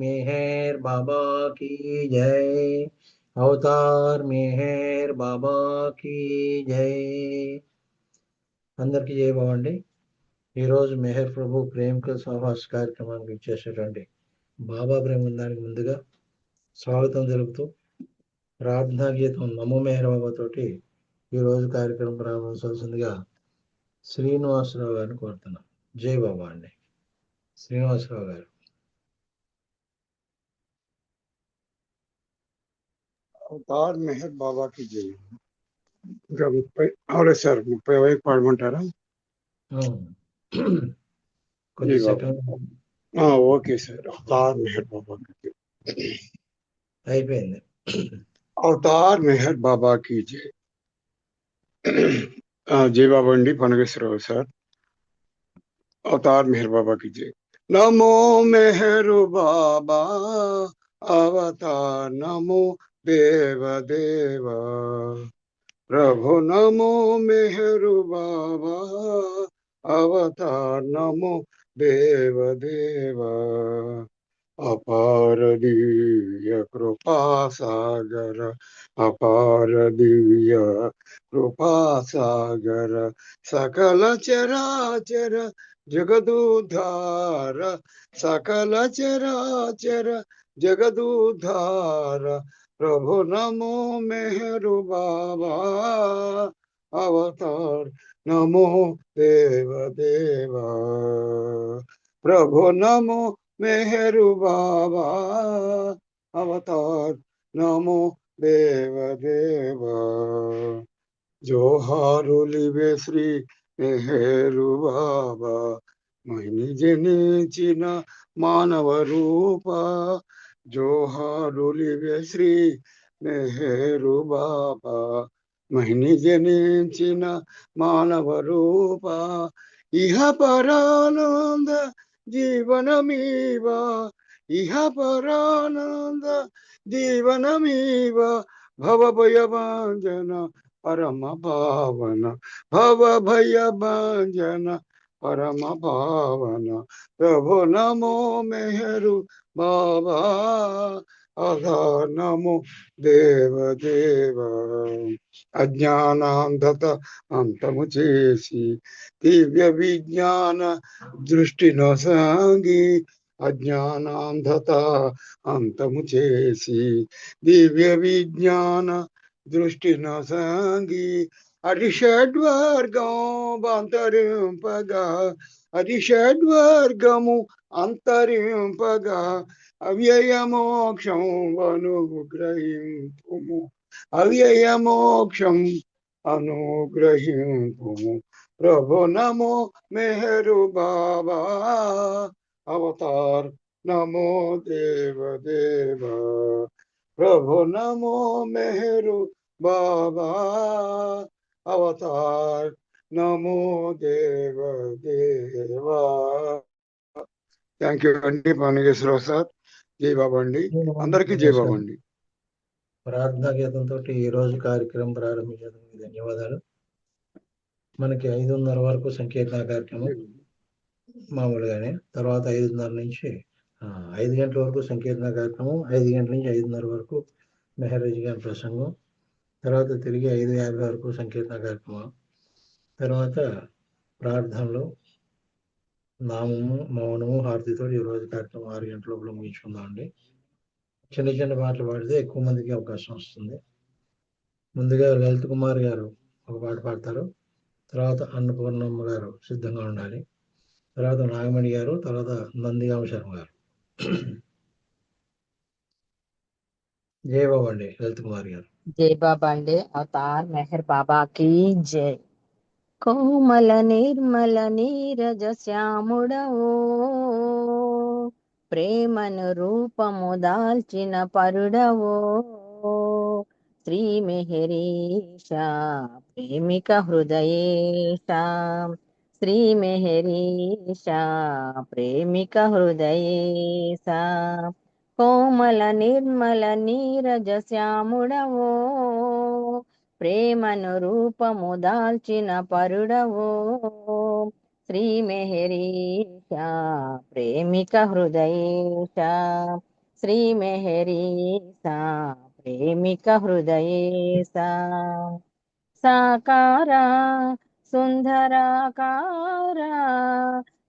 मेहर बाबा की जय। అవతార్ మెహర్ బాబా కీ జై. అందరికీ జై బాబా అండి. ఈరోజు మెహర్ ప్రభు ప్రేమికుల సహవాస కార్యక్రమానికి ఇచ్చేసేటండి బాబా ప్రేమ బృందానికి ముందుగా స్వాగతం తెలుపుతూ ప్రార్థనా గీతం నమో మెహర్ బాబా తోటి ఈరోజు కార్యక్రమం ప్రారంభించాల్సిందిగా శ్రీనివాసరావు గారిని కోరుతున్నాం. జై బాబా అండి. శ్రీనివాసరావు గారు. అవతార్ మెహర్ బాబా की जय. ఇంకా 30 అవలే సార్, 30 వరకు పాడమంటారా? కొద్ది second. Okay sir. Avatar Meher Baba की जय. అయిపోయింది. అవతార్ మెహర్ బాబా की जय. జై బాబా అండి. పనగేశ్వరరావు సార్. అవతార్ మెహర్ బాబా की जय. నమో మెహరు బాబా అవతార్ నమో దేవ దేవ प्रभु नमो मेहरु बाबा अवतार नमो देव देव अपार दिव्य कृपा सागर अपार दिव्य कृपा सागर सकल चराचर जगदुद्धार सकल चराचर जगदुद्धार प्रभु नमो मेहरु बाबा अवतार नमो देव देव प्रभु नमो मेहरु बाबा अवतार नमो देव देव जोहारुलिवे श्री मेहरु बाबा महिनी जनिंचिन मानव रूपा जोहारुलिवे श्री मेहरु बाबा महिनी जनिंचिन मानव रूपा इह परानंद जीवनमीवा इह परानंद जीवनमीवा भव भयभाजन परम पावन भव भयभाजन परम पावन प्रभु नमो मेहरु बाबा आधार नमो देव देव अज्ञानांधत अंतमु చేసి दिव्य विज्ञान दृष्टि नसांगी अज्ञानांधत अंतमु చేసి दिव्य विज्ञान दृष्टि नसांगी అరిషడ్వర్గం అంతరింపగా అరిషడ్వర్గము అంతరింపగా అవ్యయ మోక్షం అనుగ్రహింపుము అవ్యయ మోక్షం అనుగ్రహింపుము ప్రభు నమో మెహరు బాబా అవతార్ నమో దేవ దేవ ప్రభు నమో మెహరు బాబా అవతార్ నమో దేవ దేవా. థ్యాంక్ యూ అండి పనగేశ్వరరావు సార్. జై బాబా అండి. అందరికీ జై బాబా అండి. ప్రార్థనా గీతంతో ఈ రోజు కార్యక్రమం ప్రారంభించడానికి ధన్యవాదాలు. మనకి 5:30 వరకు సంకీర్తన కార్యక్రమం మామూలుగానే, తర్వాత 5:30 నుంచి 5 గంటల వరకు సంకీర్తన కార్యక్రమం, 5 గంటల నుంచి 5:30 వరకు మెహరాజ్ గారి ప్రసంగం, తర్వాత తిరిగి 5:50 వరకు సంకీర్తన కార్యక్రమం, తర్వాత ప్రార్థనలు, నామము, మౌనము, హారతితో ఈరోజు కార్యక్రమం 6 గంటల లోపల ముగించుకుందామండి. చిన్న చిన్న పాటలు పాడితే ఎక్కువ మందికి అవకాశం వస్తుంది. ముందుగా లలిత్ కుమార్ గారు ఒక పాట పాడతారు, తర్వాత అన్నపూర్ణమ్మ గారు సిద్ధంగా ఉండాలి, తర్వాత నాగమణి గారు, తర్వాత నందిగామ శర్మ గారు. జై బాబా అండి. లలిత్ కుమార్ గారు. జై బాబా అండి. అవతార్ మెహర్ బాబా కీ జై. కోమల నిర్మల నీరజ శ్యాముడవో ప్రేమను రూపము దాల్చిన పరుడవో శ్రీ మెహరీష ప్రేమిక హృదయేష శ్రీ మెహరీష ప్రేమిక హృదయేష కోమల నిర్మల నీరజ శ్యాముడవో ప్రేమను రూపము దాల్చిన పరుడవో श्रीमेहरीशा प्रेमिकहृदयेशा श्रीमेहरीशा प्रेमिकहृदयेशा साकारा सुन्दराकारा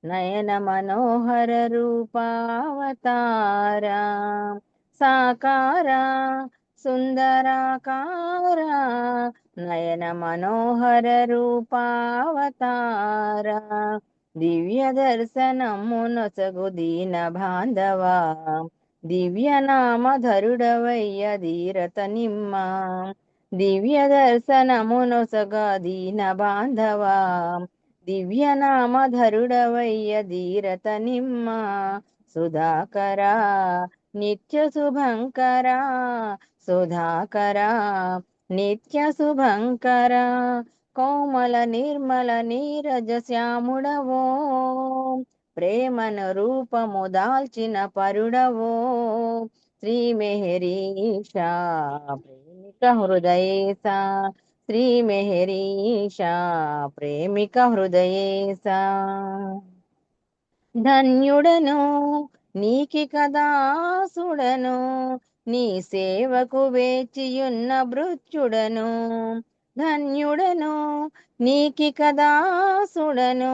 नयन मनोहर रूपावतारा साकारा सुन्दराकारा नयन मनोहर रूपावतारा दिव्य दर्शनमुनొసగు దీన బాంధవా దివ్య నామధరుడవయ్య ధీరత నిమ్మ దివ్య దర్శనమునొసగ దీన బాంధవా దివ్య నామధరుడవయ్య ధీరత నిమ్మ సుధాకరా నిత్య శుభంకరా సుధాకరా నిత్య శుభంకరా కోమల నిర్మల నీరజ శ్యాముడవో ప్రేమను రూపము దాల్చిన పరుడవో శ్రీమెహరీషా ప్రేమిక హృదయేశా శ్రీమెహరీషా ప్రేమిక హృదయేశా ధన్యుడను నీకి కదాసుడను నీ సేవకు వేచియున్న భృత్యుడను ధన్యుడను నీకి కదాసుడను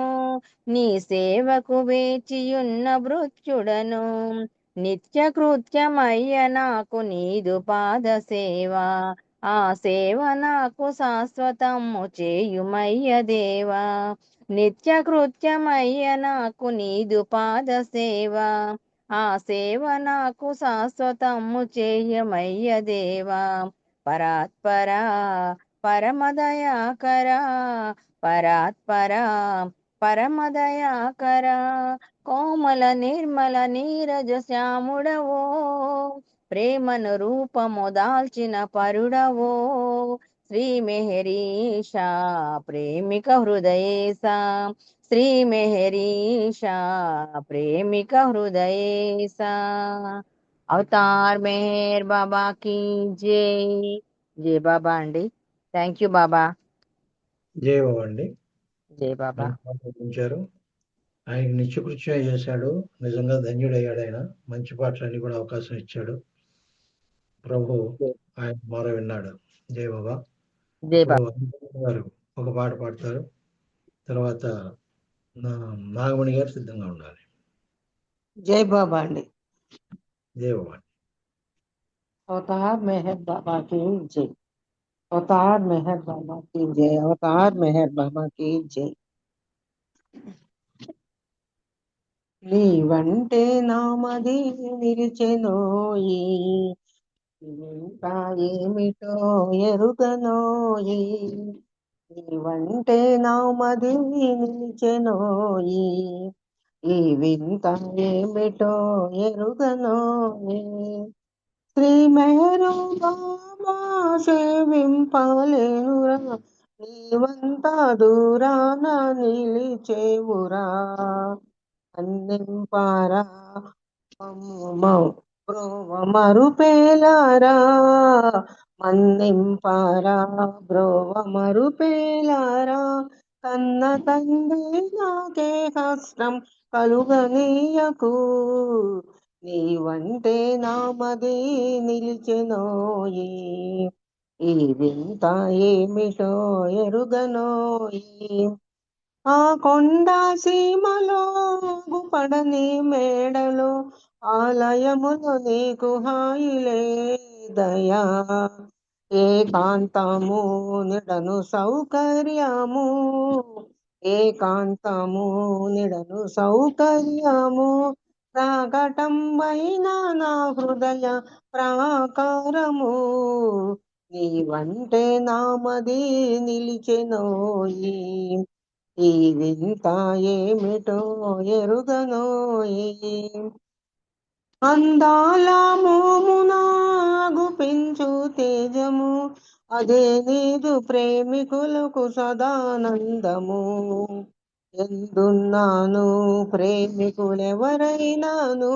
నీ సేవకు వేచియున్న భృత్యుడను నిత్య కృత్యమయ్య నాకు నీదు పాద సేవ ఆ సేవ నాకు శాశ్వతము చేయుమయ్య దేవా నిత్య కృత్యమయ్య నాకు నీదు పాద సేవ ఆ సేవ నాకు శాశ్వతము చేయమయ్య దేవా పరాత్పరా పరమదయాకరా పరాత్పరా పరమదయాకరా కోమల నిర్మల నీరజ శ్యాముడవో ప్రేమను రూపము దాల్చిన పరుడవో శ్రీమెహరీషా ప్రేమిక హృదయేశా శ్రీమెహరీషా ప్రేమిక హృదయేశా అవతార్ మెహర్ బాబా की జై జై బాబా అండి థ్యాంక్ యూ బాబా జై బాబా అండి. జై బాబా ఉంచారు. ఆయన నిత్యకృత్యం చేశాడు. నిజంగా ధన్యుడయ్యాడు. ఆయన మంచి పాటలన్నీ కూడా అవకాశం ఇచ్చాడు. ప్రభు ఆయన మొర విన్నాడు. జై బాబా. జై ఇప్పుడు బాబా అంజలి గారు ఒక పాట పాడతారు. తర్వాత నాగమణి గారు సిద్ధంగా ఉండాలి. జై బాబా అండి. జై బాబా. అవతార్ మెహర్ బాబా की जय అవతార్ మెహర్ బాబా की जय అవతార్ మెహర్ బాబా की जय నీవంటే నామది నిలిచెనోయి ఇంకా ఏమిటో ఎరుగనోయి నీవంటే నామది నిలిచెనోయి ఈ వింత ఏమిటో ఎరుగనోయి శ్రీ మెహరు బాబా సేవింపలేనురా నీవంతా దూరాన నిలిచేవురా అన్నింపారా బ్రోవ మరుపేలారా మన్నింపారా బ్రోవ మరుపేలారా కన్న తండ్రి నాకే కష్టం కలుగనీయకు నీవంటే నామది నిలిచెనోయి ఈ వింత ఏమిటో ఎరుగనోయి ఆ కొండ సీమలో గుపడని మేడలో ఆలయములో నీకు హాయిలే దయా ఏకాంతము నిడను సౌకర్యము ఏకాంతము నిడను సౌకర్యము ప్రాకటంబైన నా హృదయ ప్రాకారము నీవంటే నామది నిలిచెనోయి ఈ వింత ఏమిటో ఎరుగనోయి అందాల మోమునాగు పెంచు తేజము అదే నీదు ప్రేమికులకు సదానందము ఎందున్నాను ప్రేమికులెవరైనాను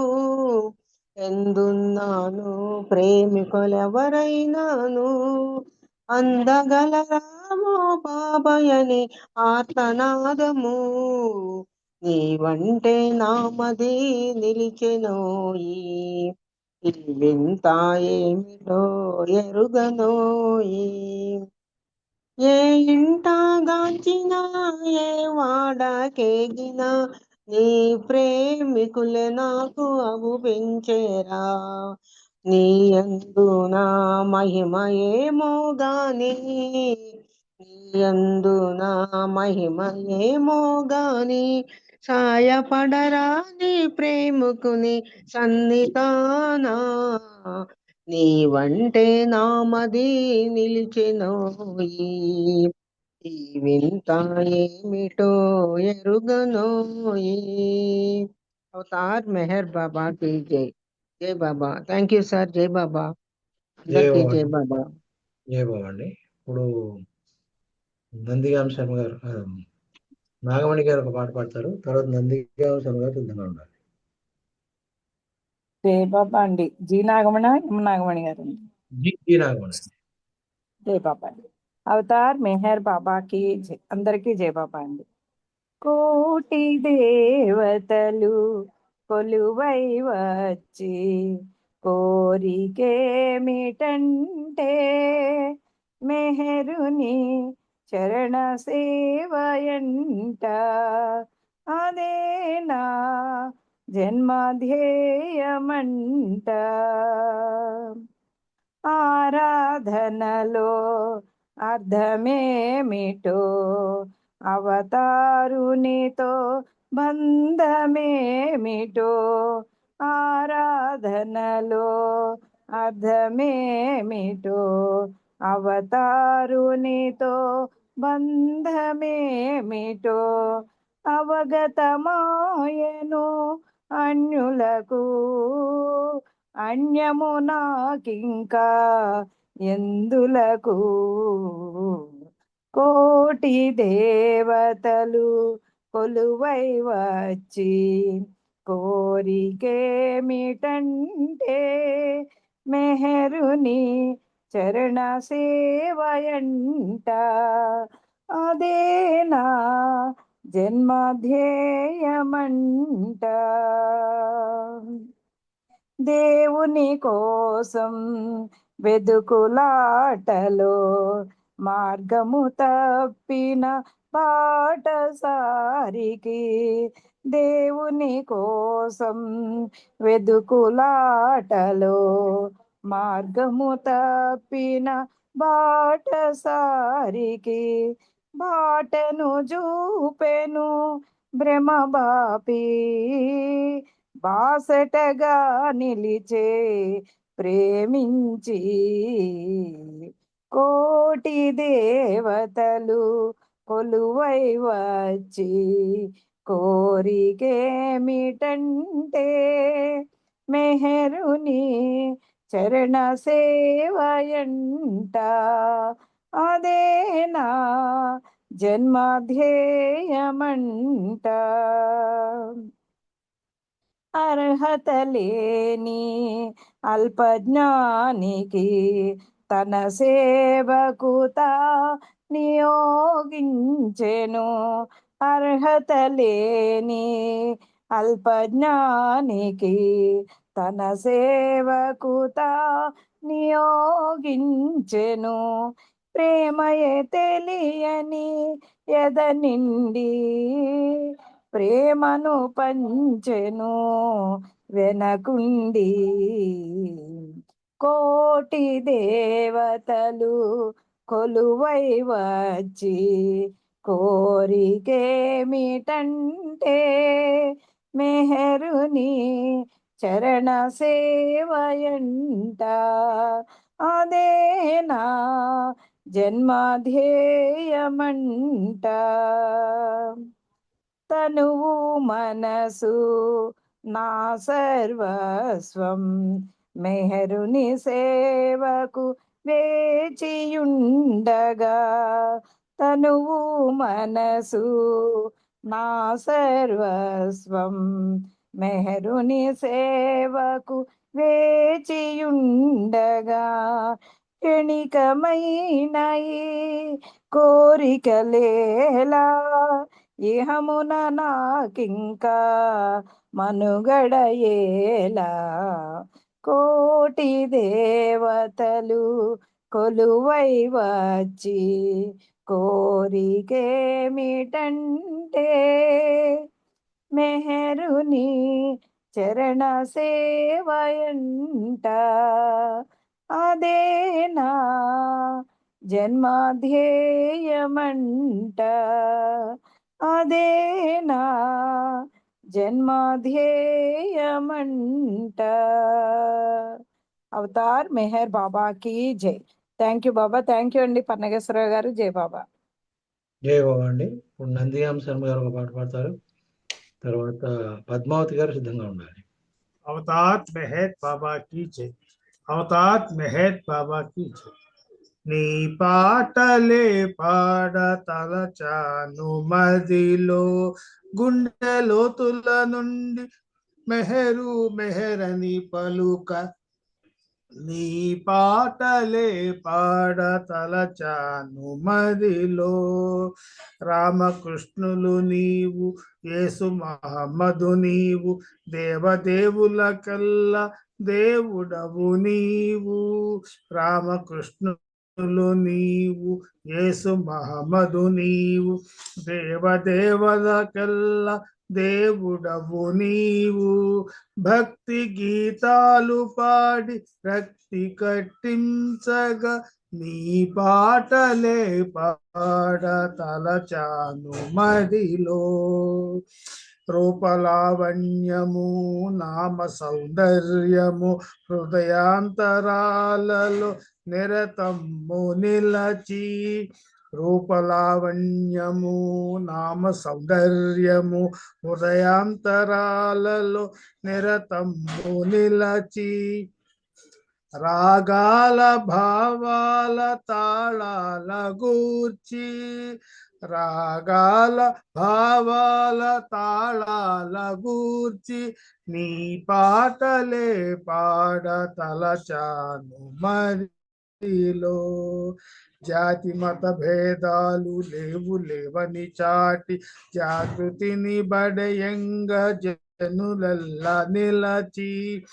ఎందున్నాను ప్రేమికులెవరైనాను అందగల రామో బాబయని ఆర్తనాదము నీ వంటే నామది నిలిచెనోయి ఈ వింత ఏమిటో ఎరుగనోయి ఏ ఇంట గాంచిన ఏ వాడకేగిన నీ ప్రేమికులే నాకు అగు పెంచేరా నీ యందు నా మహిమ ఏమో గాని నీ యందు నా మహిమ ఏమో గాని సాయపడరా నీ ప్రేమకుని సన్నిధానా నీ వంటే నామది నిలిచెనోయి ఈ వింత ఏమిటో ఎరుగనోయి అవతార్ మెహర్ బాబా కి జై. జై బాబా. Thank you sir. జై బాబా. జై అందరికీ జై బాబా. బాబా. జై బాబా అండి. ఇప్పుడు నందిగాం శర్మ గారు నాగమణి గారు ఒక పాట పాడతారు. తర్వాత నందిగాం శర్మ గారు సిద్ధంగా ఉండాలి. జై బాబా అండి. జి నాగమణ ఎం నాగమణి గారు జి నాగమణి. జై బాబా అండి. అవతార్ మెహర్ బాబాకి జై. అందరికీ జై బాబా అండి. కోటి దేవతలు కొలువై వచ్చి కోరికేమిటంటే మెహరుని చరణ సేవయంట అదేనా జన్మధ్యేయమంట ఆరాధనలో అర్థమేమిటో అవతారునితో బంధమేమిటో ఆరాధనలో అర్థమేమిటో అవతారునితో బంధమేమిటో అవగతమాయను అన్యులకు అన్యము నాకింకా ఎందులకు కోటి దేవతలు కొలువై వచ్చి కోరికేమిటంటే మెహరుని చరణ సేవయంట అదేనా జన్మధ్యేయమంట దేవుని కోసం వెదుకులాటలో మార్గము తప్పిన బాటసారికి దేవుని కోసం వెదుకులాటలో మార్గము తప్పిన బాటసారికి బాటను చూపెను భ్రమ బాపి బాసటగా నిలిచే ప్రేమించి కోటి దేవతలు కొలువై వచ్చి కోరికేమిటంటే మెహరుని చరణ సేవయంట అదేనా జన్మధ్యేయమంట అర్హత లేని అల్పజ్ఞానికి తన సేవకుత నియోగించెను అర్హత లేని అల్పజ్ఞానికి తన సేవకుత నియోగించెను ప్రేమయే తెలియని ఎద నిండి ప్రేమను పంచెను వెనకుండి కోటి దేవతలు కొలువై వచ్చి కోరికేమిటంటే మెహరుని చరణ సేవయంట అదేనా జన్మధ్యేయమంట తనువు మనసు నా సర్వస్వం మెహరుని సేవకు వేచియుండగా తనువు మనసు నా సర్వస్వం మెహరుని సేవకు వేచియుండగా క్షణికమైన ఈ కోరికలేలా, ఇహమున నాకింకా మనుగడయేలా. కోటి దేవతలు కొలువై వచ్చి కోరికేమిటంటే, మెహరుని చరణ సేవయంట. అదేనా జన్మధ్యేయమంట, అదేనా జన్మధ్యేయమంట. అవతార్ మెహర్ బాబాకి జై. Thank you Baba. Thank you అండి పన్నగేశ్వరరావు గారు. జై బాబా. జై బాబా అండి. ఇప్పుడు నందిగామ శర్మ గారు ఒక పాట పాడతారు. తర్వాత పద్మావతి గారు సిద్ధంగా ఉండాలి. अवतार मेहर बाबा की जय. अवतार मेहर बाबा की जय. నీ పాటలే పాడ తలచాను మదిలో, గుండె లోతుల నుండి మెహరు మెహరని పలుక. నీ పాటలే పాడ తలచాను మదిలో, రామకృష్ణులు నీవు, యేసు మహమ్మదు నీవు, దేవదేవులకల్లా దేవుడవు నీవు. రామకృష్ణులు నీవు, యేసు మహమ్మదు నీవు, దేవదేవులకల్లా దేవుడవు నీవు. భక్తి గీతాలు పాడి రక్తి కట్టించగా, నీ పాటలే పాడ తలచాను మదిలో. రూపలావణ్యము నామ సౌందర్యము హృదయాంతరాలలో నిరతము నిలచి. రూపలావణ్యము నామ సౌందర్యము హృదయాంతరాలలో నిరతము నిలచి. రాగాల భావాల తాళాల గూర్చి, రాగాల భావాల తాళాల గూర్చి, నీ పాటలే పాడ తలచాను మదిలో. జాతి మత భేదాలు లేవు లేవని చాటి, జాగృతిని బడయంగ జనులల్లా నిలచి.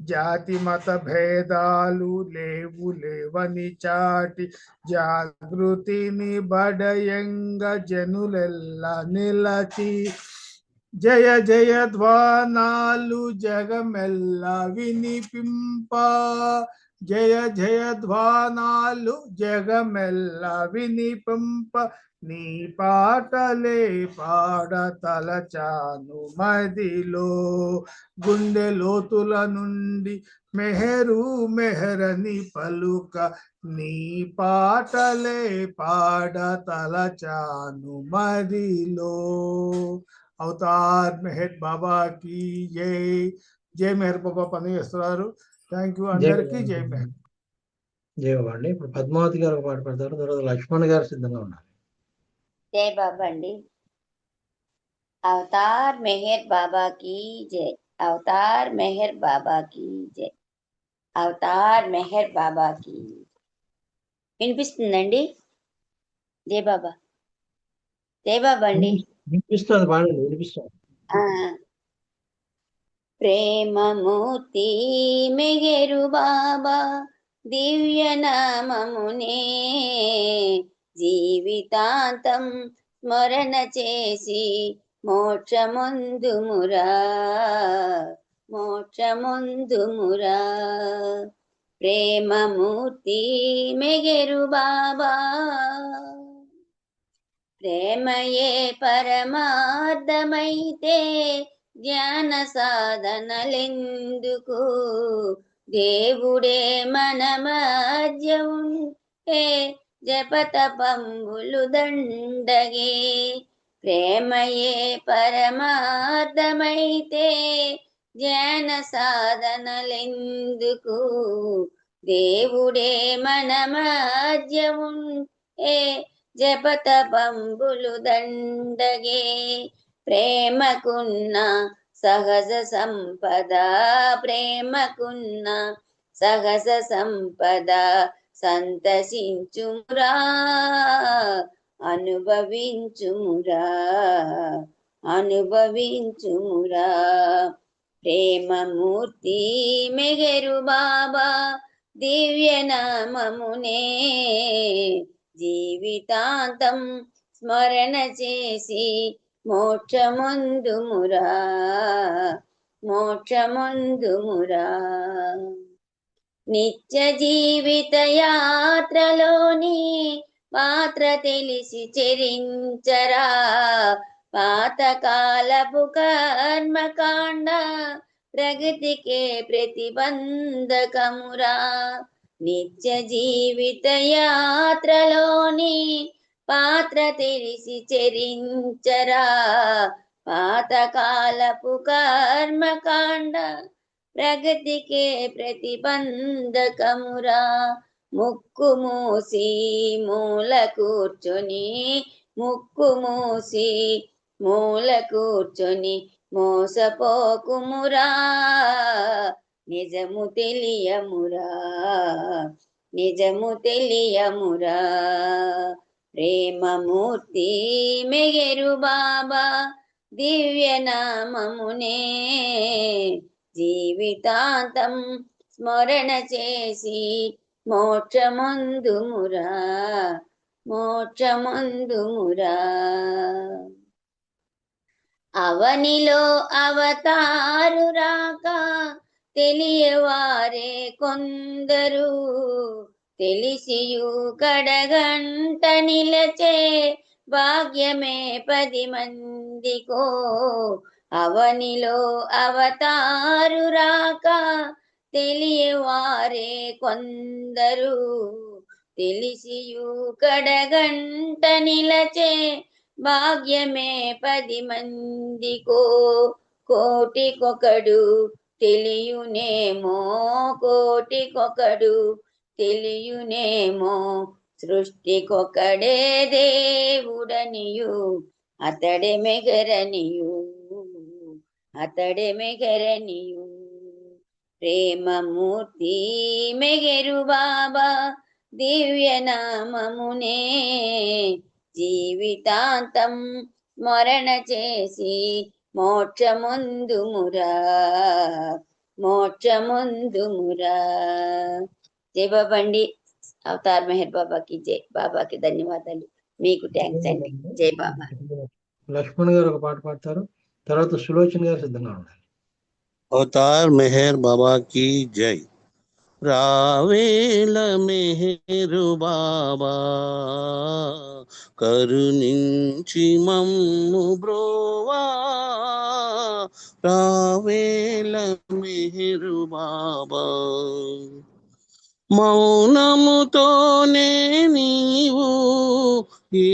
జాతి మత భేదాలు లేవు లేవని చాటి, జాగృతిని బడయంగ జనులెల్లా నిలచి. జయ జయ ధ్వానాలు జగమెల్లా వినిపింప, జయ జయ ధ్వానాలు జగమెల్లా వినిపింప. నీ పాటలే పాడ తలచాను మదిలో, గుండె లోతుల నుండి మెహరు మెహరని పలుక. నీ పాటలే పాడ తలచాను మదిలో. అవతార్ మెహర్ బాబా की जय. జై మెహర్ బాబా పనిచేస్తున్నారు. థ్యాంక్ యూ అందరికీ. జై మెహర్. జై బాబా అండి. ఇప్పుడు పద్మావతి గారు ఒక పాట పాడతారు. తర్వాత లక్ష్మణ్ గారు సిద్ధంగా ఉండాలి. జై బాబా అండి. అవతార్ మెహర్ బాబా की जय. అవతార్ మెహర్ బాబా की जय. అవతార్ మెహర్ బాబా की. వినిపిస్తుందండి? జై బాబా. జై బాబా అండి. వినిపిస్తుంది, పాడండి. వినిపిస్తుంది. ప్రేమమూర్తి మెహరు బాబా దివ్య నామమునే జీవితాంతం స్మరణ చేసి మోక్షముందుమురా, మోక్షముందుమురా. ప్రేమమూర్తి మెహరు బాబా, ప్రేమయే పరమార్థమైతే జ్ఞాన సాధనలెందుకు. దేవుడే మన మధ్య ఉంటే జపతపంబులు దండగే. ప్రేమయే పరమార్థమైతే జ్ఞాన సాధనలెందుకు. దేవుడే మన మధ్య ఉంటే జపతపంబులు దండగే. ప్రేమకున్న సహజ సంపద, ప్రేమకున్న సహజ సంపద సంతసించుమురా అనుభవించుమురా అనుభవించుమురా. ప్రేమమూర్తి మెహరు బాబా దివ్య నామమునే జీవితాంతం స్మరణ చేసి మోక్షముందుమురా మోక్షముందుమురా. నిత్య జీవిత యాత్రలోని పాత్ర తెలిసి చెరించరా పాతకాలపు కర్మకాండ ప్రగతికే ప్రతిబంధకమురా. నిత్య జీవిత యాత్రలోని పాత్ర తెలిసి చెరించరా పాతకాలపు కర్మకాండ ప్రగతికే ప్రతిబంధకమురా. ముక్కు మూసి మూల కూర్చొని ముక్కు మూసి మూల కూర్చొని మోసపోకుమురా నిజము తెలియమురా నిజము తెలియమురా. ప్రేమమూర్తి మెహరు బాబా దివ్య నామమునే జీవితాంతం స్మరణ చేసి మోక్షముందుమురా మోక్షముందుమురా. అవనిలో అవతారు రాక తెలియవారే కొందరు తెలిసియు కడగంట నిలచే భాగ్యమే 10 మందికో. అవనిలో అవతారు రాక తెలియవారే కొందరు తెలిసియు కడగంట నిలచే భాగ్యమే 10 మందికో. కోటికొకడు తెలియునేమో కోటికొకడు తెలియునేమో సృష్టికొకడే దేవుడనియు అతడే మెగరనియు అతడే మెగరనియు. ప్రేమమూర్తి మెహరు బాబా దివ్య నామమునే జీవితాంతం స్మరణ చేసి మోక్షముందుమురా మోక్షముందుమురా. జై బాబా అండి. అవతార్ మెహర్ బాబాకి జై. బాబాకి ధన్యవాదాలు. మీకు థ్యాంక్స్ అండి. జై బాబా. లక్ష్మణ్ గారు ఒక పాట పాడతారు, తర్వాత సులోచన గారు సిద్ధంగా ఉన్నారు. अवतार मेहर बाबा की जय। రావేల మెహరు బాబా కరుణించి మమ్ము బ్రోవా రావేల మెహరు బాబా మౌనముతోనే నీవు ఈ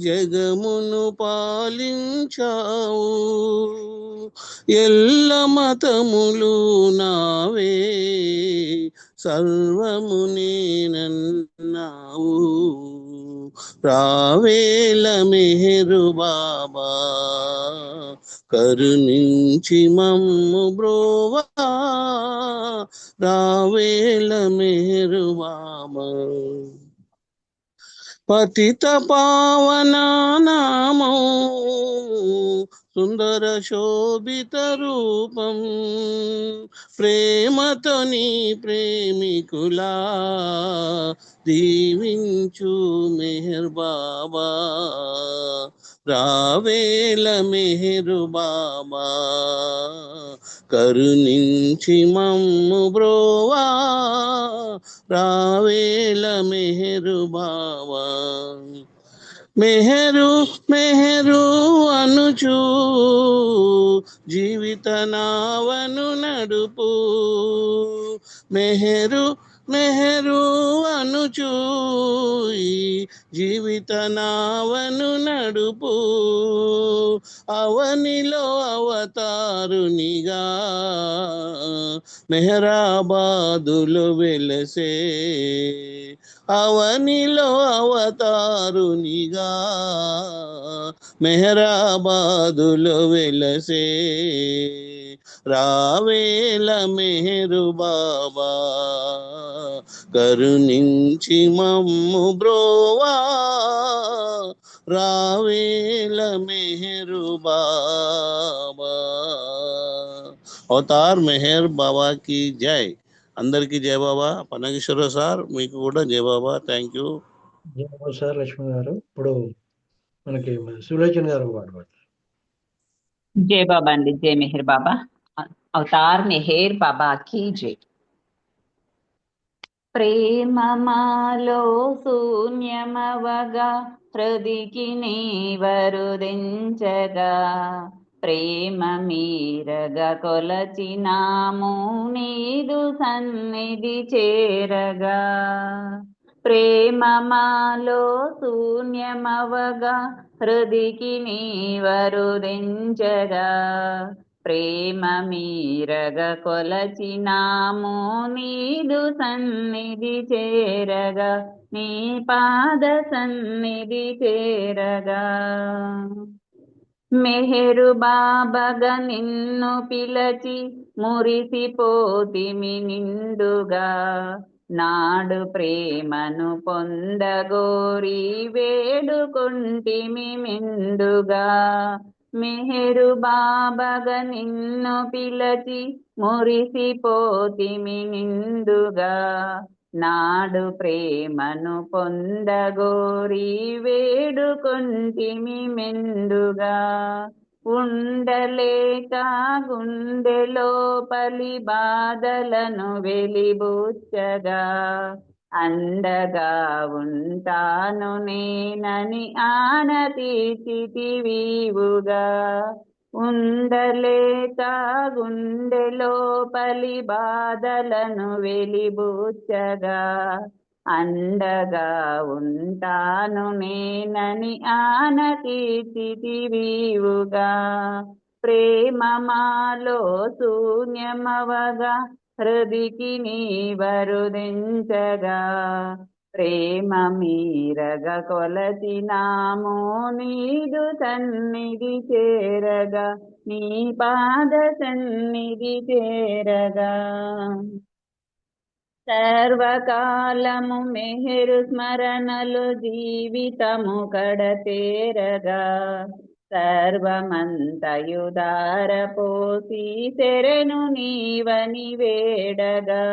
జగమును పాలించావు ఎల్ల మతములు నావే సర్వము నేనన్నావు రావేల మెహరు బాబా కరుణించి మమ్ము బ్రోవా రావేల మెహరు బాబా పతిత పావన నామం సుందర శోభిత రూపం ప్రేమతో నీ ప్రేమికులా దీవించు మెహర్ బాబా రావేల మెహరు బాబా కరుణించి మమ్ము బ్రోవా రావేల మెహరు బాబా మెహరు మెహరు అనుచు జీవిత నావను నడుపు మెహరు మెహరు అనుచు జీవిత నావను నడుపు అవనిలో అవతారునిగా మెహరాబాదులో వెలసే అవనిలో అవతారునిగా మెహరాబాదులో వెలసే రావేల మెహరు బాబా కరుణించి మమ్ము బ్రోవా రావేల మెహరు బాబా. అవతార్ మెహర్ బాబాకి జై. అందరికీ జై బాబా. పన్నగేశ్వర సార్ మీకు కూడా జై బాబా. Thank you. జై బాబా సార్ లక్ష్మణ్ గారు. ఇప్పుడు మనకి సులోచన గారు ఒక పాట పాడతారు. జై బాబా అండి. జై మెహర్ బాబా. అవతార్ మెహర్ బాబా की జై. ప్రేమ మాలో శూన్యమవగా హృదికి నీవరుదించగా ప్రేమ మీరగా కొలచినాము నీదు సన్నిధి చేరగా. ప్రేమ మాలో శూన్యమవగా హృదికి నీవరుదించగా ప్రేమ మీరగ కొలచినాము నీదు సన్నిధి చేరగా నీ పాద సన్నిధి చేరగా. మెహరు బాబగా నిన్ను పిలచి మురిసిపోతిమి నిండుగా నాడు ప్రేమను పొందగోరి వేడుకొంటిమి మెండుగా. మెహరు బాబగా నిన్ను పిలచి మురిసిపోతిమి నిండుగా నాడు ప్రేమను పొందగోరి వేడుకొంటిమి మెండుగా. ఉండలేక గుండెలోపలి బాధలను వెలిబుచ్చగా అండగా ఉంటాను నేనని ఆనతీచితివీవుగా. ఉండలేక గుండెలోపలి బాధలను వెలిబుచ్చగా అండగా ఉంటాను నేనని ఆనతీచితివీవుగా. ప్రేమ మాలో శూన్యమవగా హృదికి నీవరుదించగా ప్రేమ మీరగ కొలచినాము నీదు సన్నిధి చేరగా నీ పాద సన్నిధి చేరగా. సర్వకాలము మెహరు స్మరణలు జీవితము కడతేరగా సర్వమంతయుదార పోసి శరణు నీవని వేడగా.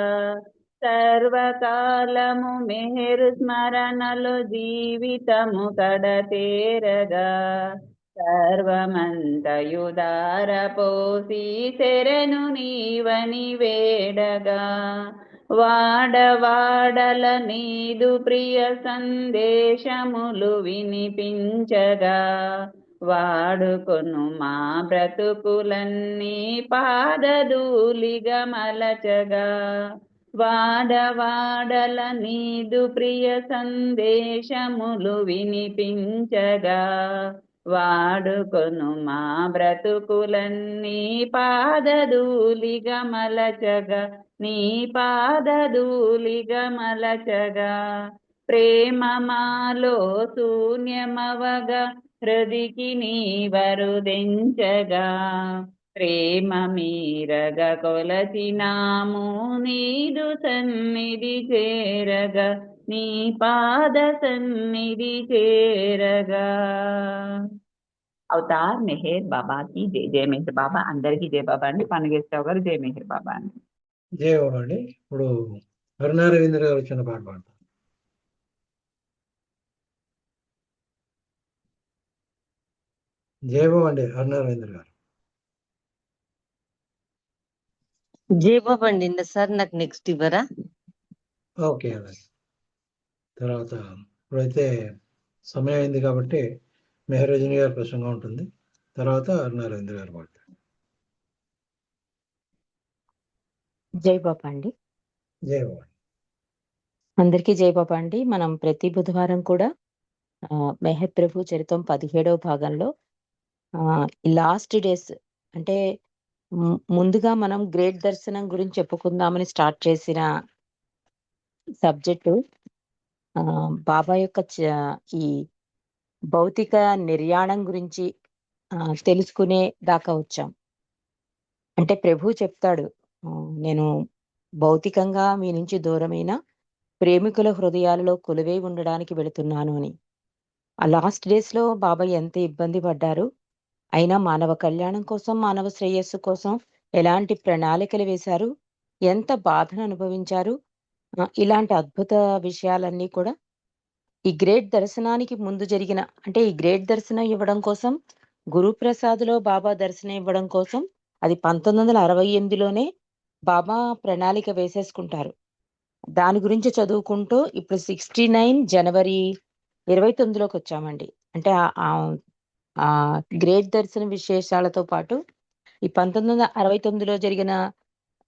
సర్వకాలము మెహరు స్మరణలు జీవితము కడతేరగా సర్వమంతయుదార పోసి శరణు నీవని వేడగా. వాడవాడల నీదు ప్రియ సందేశములు వినిపించగా వాడుకొను మా బ్రతుకులన్నీ పాదధూళిగా మలచగా. వాడవాడల నీదు ప్రియ సందేశములు వినిపించగా వాడుకొను మా బ్రతుకులన్నీ పాదధూళిగా మలచగా నీ పాదధూళిగా మలచగా. ప్రేమ మాలో శూన్యమవగా హృదికి నీవరుదించగా ప్రేమ మీరగ కొలచినాము నీదు సన్నిధి చేరగా నీ పాద సన్నిధి చేరగా. అవతార్ మెహర్ బాబాకి జై. జై మెహర్ బాబా. అందరికీ జై బాబా అండి. పనగేశ్వరరావు గారు జై మెహర్ బాబా అండి. జై బాబా అండి. ఇప్పుడు హరినారవీంద్ర గారు వచ్చిన పాట పాడతారు. జై బాబా అండి హరినారవీంద్ర గారు. జై బాబా అండి. సార్ నాకు నెక్స్ట్ ఇవ్వరా? ఓకే అలాగే. తర్వాత ఇప్పుడైతే సమయం అయింది కాబట్టి మెహరజని గారి ప్రసంగం ఉంటుంది. తర్వాత హరినారవీంద్ర గారు పాడతారు. జై బాబా అండి. జై బాబా. అందరికీ జై బాబా అండి. మనం ప్రతి బుధవారం కూడా మెహర్ ప్రభు చరిత్రం 17వ భాగంలో లాస్ట్ డేస్ అంటే ముందుగా మనం గ్రేట్ దర్శనం గురించి చెప్పుకుందామని స్టార్ట్ చేసిన సబ్జెక్టు బాబా యొక్క ఈ భౌతిక నిర్యాణం గురించి తెలుసుకునే దాకా వచ్చాం. అంటే ప్రభు చెప్తాడు, నేను భౌతికంగా మీ నుంచి దూరమైన ప్రేమికుల హృదయాలలో కొలువై ఉండడానికి వెళుతున్నాను అని. ఆ లాస్ట్ డేస్‌లో బాబా ఎంత ఇబ్బంది పడ్డారు. అయినా మానవ కళ్యాణం కోసం, మానవ శ్రేయస్సు కోసం ఎలాంటి ప్రణాళికలు వేశారు, ఎంత బాధను అనుభవించారు. ఇలాంటి అద్భుత విషయాలన్నీ కూడా ఈ గ్రేట్ దర్శనానికి ముందు జరిగిన అంటే ఈ గ్రేట్ దర్శనం ఇవ్వడం కోసం, గురుప్రసాద్‌లో బాబా దర్శనం ఇవ్వడం కోసం అది 1968లోనే బాబా ప్రణాళిక వేసేసుకుంటారు. దాని గురించి చదువుకుంటూ ఇప్పుడు 69 జనవరి 29లోకొచ్చామండి. అంటే గ్రేట్ దర్శనం విశేషాలతో పాటు ఈ 1969లో జరిగిన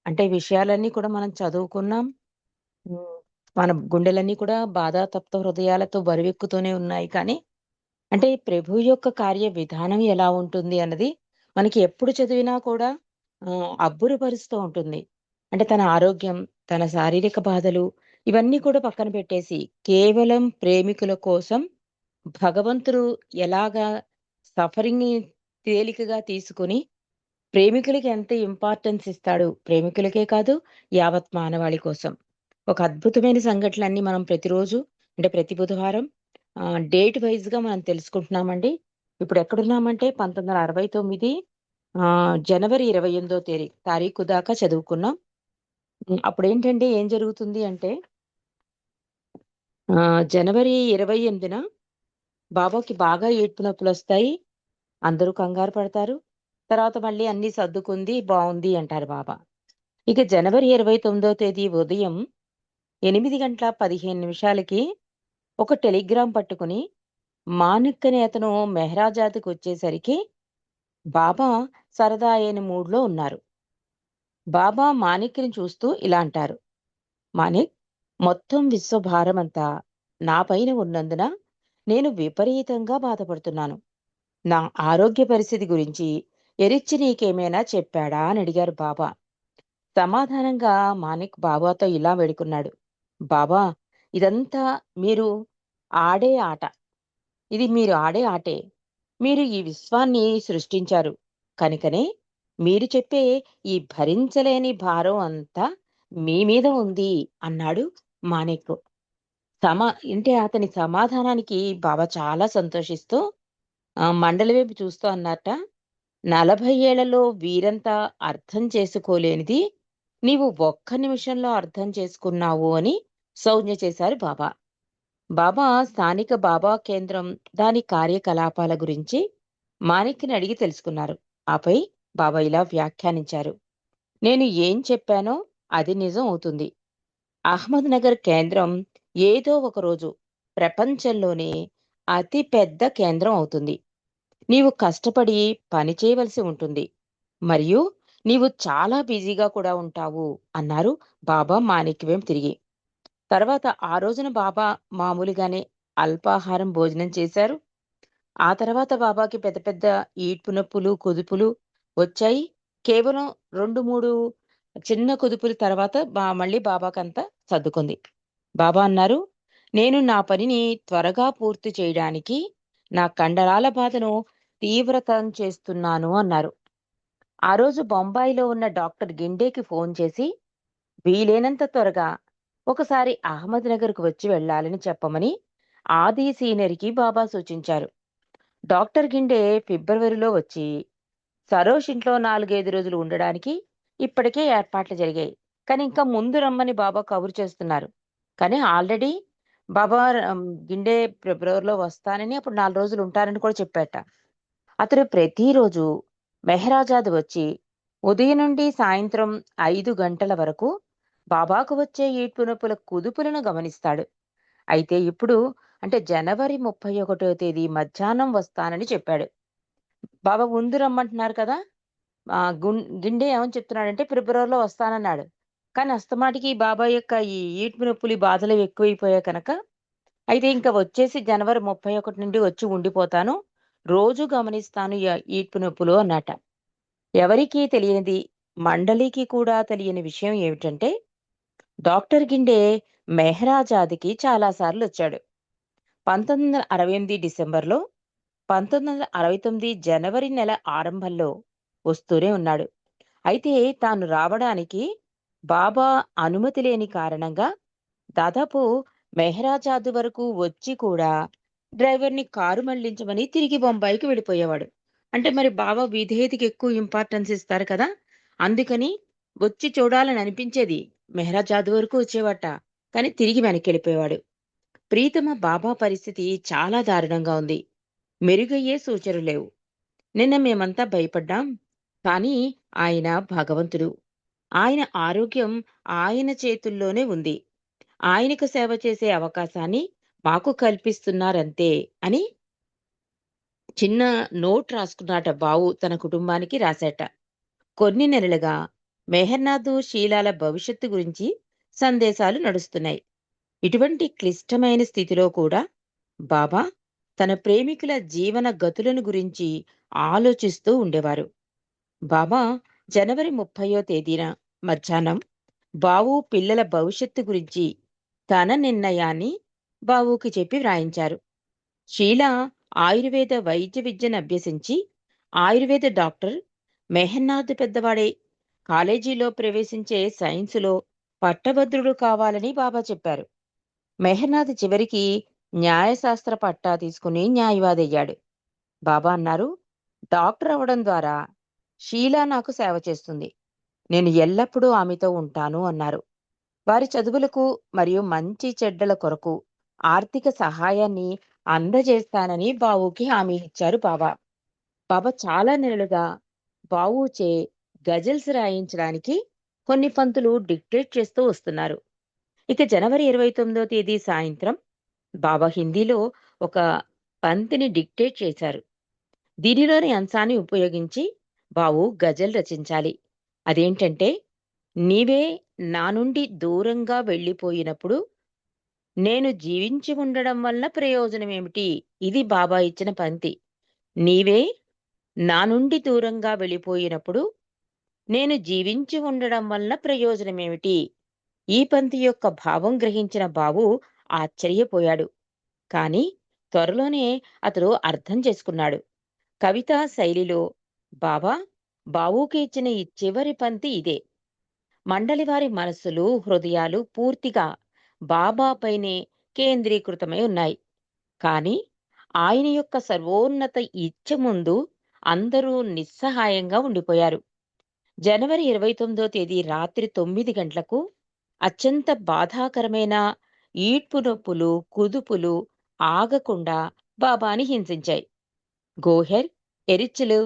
అంటే విషయాలన్నీ కూడా మనం చదువుకున్నాం. హ్మ్. మన గుండెలన్నీ కూడా బాధాతప్త హృదయాలతో బరువెక్కుతూనే ఉన్నాయి. కానీ అంటే ప్రభు యొక్క కార్య విధానం ఎలా ఉంటుంది అన్నది మనకి ఎప్పుడు చదివినా కూడా అబ్బురపరుస్తూ ఉంటుంది. అంటే తన ఆరోగ్యం, తన శారీరక బాధలు ఇవన్నీ కూడా పక్కన పెట్టేసి కేవలం ప్రేమికుల కోసం భగవంతుడు ఎలాగా సఫరింగ్‌ని తేలికగా తీసుకొని ప్రేమికులకి ఎంత ఇంపార్టెన్స్ ఇస్తాడు. ప్రేమికులకే కాదు యావత్ మానవాళి కోసం. ఒక అద్భుతమైన సంఘటనలన్నీ మనం ప్రతిరోజు అంటే ప్రతి బుధవారం డేట్ వైస్‌గా మనం తెలుసుకుంటున్నామండి. ఇప్పుడు ఎక్కడున్నామంటే 1969 జనవరి 28దో తారీఖు దాకా చదువుకున్నాం. అప్పుడేంటంటే ఏం జరుగుతుంది అంటే జనవరి 28న బాబాకి బాగా ఏడుపు నొప్పులొస్తాయి. అందరూ కంగారు పడతారు. తర్వాత మళ్ళీ అన్నీ సర్దుకుంది, బావుంది అంటారు బాబా. ఇక జనవరి 29దో తేదీ ఉదయం 8:15 ఒక టెలిగ్రామ్ పట్టుకుని మాణిక్ అనే అతను మెహ్రాజాద్‌కొచ్చేసరికి బాబా సరదా అయిన మూడ్‌లో ఉన్నారు. బాబా మాణిక్‌ని చూస్తూ ఇలా అంటారు, మాణిక్, మొత్తం విశ్వభారమంతా నా పైన ఉన్నందున నేను విపరీతంగా బాధపడుతున్నాను. నా ఆరోగ్య పరిస్థితి గురించి ఎరిచ్చి నీకేమైనా చెప్పాడా అని అడిగారు బాబా. సమాధానంగా మాణిక్ బాబాతో ఇలా వేడుకున్నాడు, బాబా, ఇదంతా మీరు ఆడే ఆట. ఇది మీరు ఆడే ఆటే. మీరు ఈ విశ్వాన్ని సృష్టించారు కనుకనే మీరు చెప్పే ఈ భరించలేని భారం అంతా మీ మీద ఉంది అన్నాడు మాణిక్. అంటే అతని సమాధానానికి బాబా చాలా సంతోషిస్తూ మండలి వైపు చూస్తూ అన్నారట, 40 ఏళ్లలో వీరంతా అర్థం చేసుకోలేనిది నీవు ఒక్క నిమిషంలో అర్థం చేసుకున్నావు అని సౌజ్ఞ చేశారు బాబా. బాబా స్థానిక బాబా కేంద్రం దాని కార్యకలాపాల గురించి మాణిక్ని అడిగి తెలుసుకున్నారు. ఆపై బాబా ఇలా వ్యాఖ్యానించారు, నేను ఏం చెప్పానో అది నిజం అవుతుంది. అహ్మద్ నగర్ కేంద్రం ఏదో ఒక రోజు ప్రపంచంలోనే అతి పెద్ద కేంద్రం అవుతుంది. నీవు కష్టపడి పని చేయవలసి ఉంటుంది మరియు నీవు చాలా బిజీగా కూడా ఉంటావు అన్నారు బాబా మాణిక్ వైపు తిరిగి. తర్వాత ఆ రోజున బాబా మామూలుగానే అల్పాహారం భోజనం చేశారు. ఆ తర్వాత బాబాకి పెద్ద పెద్ద ఈడ్పు నొప్పులు, కుదుపులు వచ్చాయి. కేవలం 2, 3 చిన్న కుదుపుల తర్వాత మళ్ళీ బాబాకంతా సర్దుకుంది. బాబా అన్నారు, నేను నా పనిని త్వరగా పూర్తి చేయడానికి నా కండరాల బాధను తీవ్రతరం చేస్తున్నాను అన్నారు. ఆ రోజు బొంబాయిలో ఉన్న డాక్టర్ గిండేకి ఫోన్ చేసి వీలైనంత త్వరగా ఒకసారి అహ్మద్ నగర్కు వచ్చి వెళ్ళాలని చెప్పమని ఆది సీనియర్కి బాబా సూచించారు. డాక్టర్ గిండే ఫిబ్రవరిలో వచ్చి సరోష్ ఇంట్లో 4-5 రోజులు ఉండడానికి ఇప్పటికే ఏర్పాట్లు జరిగాయి. కానీ ఇంకా ముందు రమ్మని బాబా కబురు చేస్తున్నారు. కానీ ఆల్రెడీ బాబా గిండే ఫిబ్రవరిలో వస్తానని, అప్పుడు 4 రోజులు ఉంటారని కూడా చెప్పాట. అతడు ప్రతిరోజు మెహ్రాజాద్ వచ్చి ఉదయం నుండి సాయంత్రం 5 గంటల వరకు బాబాకు వచ్చే ఈడ్పు నొప్పుల కుదుపులను గమనిస్తాడు. అయితే ఇప్పుడు అంటే జనవరి 31వ తేదీ మధ్యాహ్నం వస్తానని చెప్పాడు. బాబా ముందు రమ్మంటున్నారు కదా. గిండే ఏమని చెప్తున్నాడంటే ఫిబ్రవరిలో వస్తానన్నాడు. కానీ అస్తమాటికి బాబా యొక్క ఈ ఈడ్పు నొప్పులు బాధలు ఎక్కువైపోయాయి కనుక అయితే ఇంకా వచ్చేసి జనవరి 31 నుండి వచ్చి ఉండిపోతాను, రోజు గమనిస్తాను ఈడ్పు నొప్పులు అన్నట. ఎవరికీ తెలియనిది, మండలికి కూడా తెలియని విషయం ఏమిటంటే డాక్టర్ గిండే మెహ్రాజాద్కి చాలాసార్లు వచ్చాడు. 1968 డిసెంబర్లో, 1969 జనవరి నెల ఆరంభంలో వస్తూనే ఉన్నాడు. అయితే తాను రావడానికి బాబా అనుమతి లేని కారణంగా దాదాపు మెహరాజాద్ వరకు వచ్చి కూడా డ్రైవర్ని కారు మళ్లించమని తిరిగి బొంబాయికి వెళ్ళిపోయేవాడు. అంటే మరి బావ విధేయతకి ఎక్కువ ఇంపార్టెన్స్ ఇస్తారు కదా! అందుకని వచ్చి చూడాలని అనిపించేది. మెహరాజాద్ వరకు వచ్చేవాట. కానీ తిరిగి వెనక్కెళ్ళిపోయేవాడు. ప్రీతమ బాబా పరిస్థితి చాలా దారుణంగా ఉంది. మెరుగయ్యే సూచనలు లేవు. నిన్న మేమంతా భయపడ్డాం. కానీ ఆయన భగవంతుడు. ఆయన ఆరోగ్యం ఆయన చేతుల్లోనే ఉంది. ఆయనకు సేవ చేసే అవకాశాన్ని మాకు కల్పిస్తున్నారంతే అని చిన్న నోట్ రాసుకున్నాట బావు తన కుటుంబానికి రాశాట. కొన్ని నెలలుగా మెహర్నాథ్ షీలాల భవిష్యత్తు గురించి సందేశాలు నడుస్తున్నాయి. ఇటువంటి క్లిష్టమైన స్థితిలో కూడా బాబా తన ప్రేమికుల జీవన గతులను గురించి ఆలోచిస్తూ ఉండేవారు. బాబా జనవరి 30వ తేదీన మధ్యాహ్నం బావు పిల్లల భవిష్యత్తు గురించి తన నిర్ణయాన్ని బావుకి చెప్పి వ్రాయించారు. షీల ఆయుర్వేద వైద్య విద్యను అభ్యసించి ఆయుర్వేద డాక్టర్. మెహర్నాథ్ పెద్దవాడే. కాలేజీలో ప్రవేశించే సైన్సులో పట్టభద్రుడు కావాలని బాబా చెప్పారు. మెహర్నాథ్ చివరికి న్యాయశాస్త్ర పట్టా తీసుకుని న్యాయవాదయ్యాడు. బాబా అన్నారు, డాక్టర్ అవడం ద్వారా షీలా నాకు సేవ చేస్తుంది. నేను ఎల్లప్పుడూ ఆమెతో ఉంటాను అన్నారు. వారి చదువులకు మరియు మంచి చెడ్డల కొరకు ఆర్థిక సహాయాన్ని అందజేస్తానని బావుకి హామీ ఇచ్చారు బాబా. బాబా చాలా నెలలుగా బావుచే గజల్స్ రాయించడానికి కొన్ని పంతులు డిక్టేట్ చేస్తూ వస్తున్నారు. ఇక జనవరి 29వ తేదీ సాయంత్రం బాబా హిందీలో ఒక పంక్తిని డిక్టేట్ చేశారు. దీనిలోని అంశాన్ని ఉపయోగించి బావు గజల్ రచించాలి. అదేంటంటే, నీవే నా నుండి దూరంగా వెళ్ళిపోయినప్పుడు నేను జీవించి ఉండడం వల్ల ప్రయోజనమేమిటి? ఇది బాబా ఇచ్చిన పంక్తి. నీవే నా నుండి దూరంగా వెళ్ళిపోయినప్పుడు నేను జీవించి ఉండడం వల్ల ప్రయోజనమేమిటి? ఈ పంక్తి యొక్క భావం గ్రహించిన బావు ఆశ్చర్యపోయాడు. కాని త్వరలోనే అతడు అర్థం చేసుకున్నాడు. కవితా శైలిలో బాబా బావుకి ఇచ్చిన ఈ చివరి పంక్తి ఇదే. మండలివారి మనస్సులు, హృదయాలు పూర్తిగా బాబాపైనే కేంద్రీకృతమై ఉన్నాయి. కాని ఆయన యొక్క సర్వోన్నత ఇచ్ఛ ముందు అందరూ నిస్సహాయంగా ఉండిపోయారు. జనవరి 29వ తేదీ రాత్రి 9 గంటలకు అత్యంత బాధాకరమైన ఈడ్పు నొప్పులు, కుదుపులు ఆగకుండా బాబాని హింసించాయి. గోహెర్ ఎరిచ్లు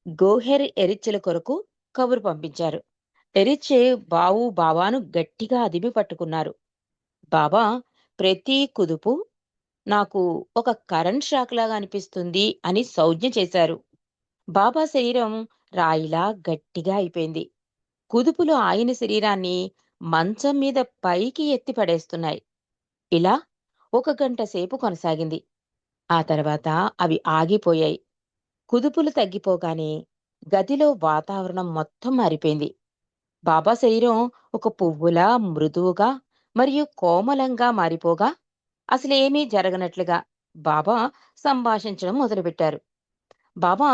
గోహెర్ ఎరిచ్ల కొరకు కబురు పంపించారు. ఎరిచ్ బాబాను గట్టిగా అదిమి పట్టుకున్నారు. బాబా ప్రతి కుదుపు నాకు ఒక కరెంట్ షాక్ లాగా అనిపిస్తుంది అని సౌజ్ఞ చేశారు. బాబా శరీరం రాయిలా గట్టిగా అయిపోయింది. కుదుపులు ఆయన శరీరాన్ని మంచం మీద పైకి ఎత్తి పడేస్తున్నాయి. ఇలా 1 గంట సేపు కొనసాగింది. ఆ తర్వాత అవి ఆగిపోయాయి. కుదుపులు తగ్గిపోగానే గదిలో వాతావరణం మొత్తం మారిపోయింది. బాబా శరీరం ఒక పువ్వులా మృదువుగా మరియు కోమలంగా మారిపోగా అసలేమీ జరగనట్లుగా బాబా సంభాషించడం మొదలుపెట్టారు. బాబా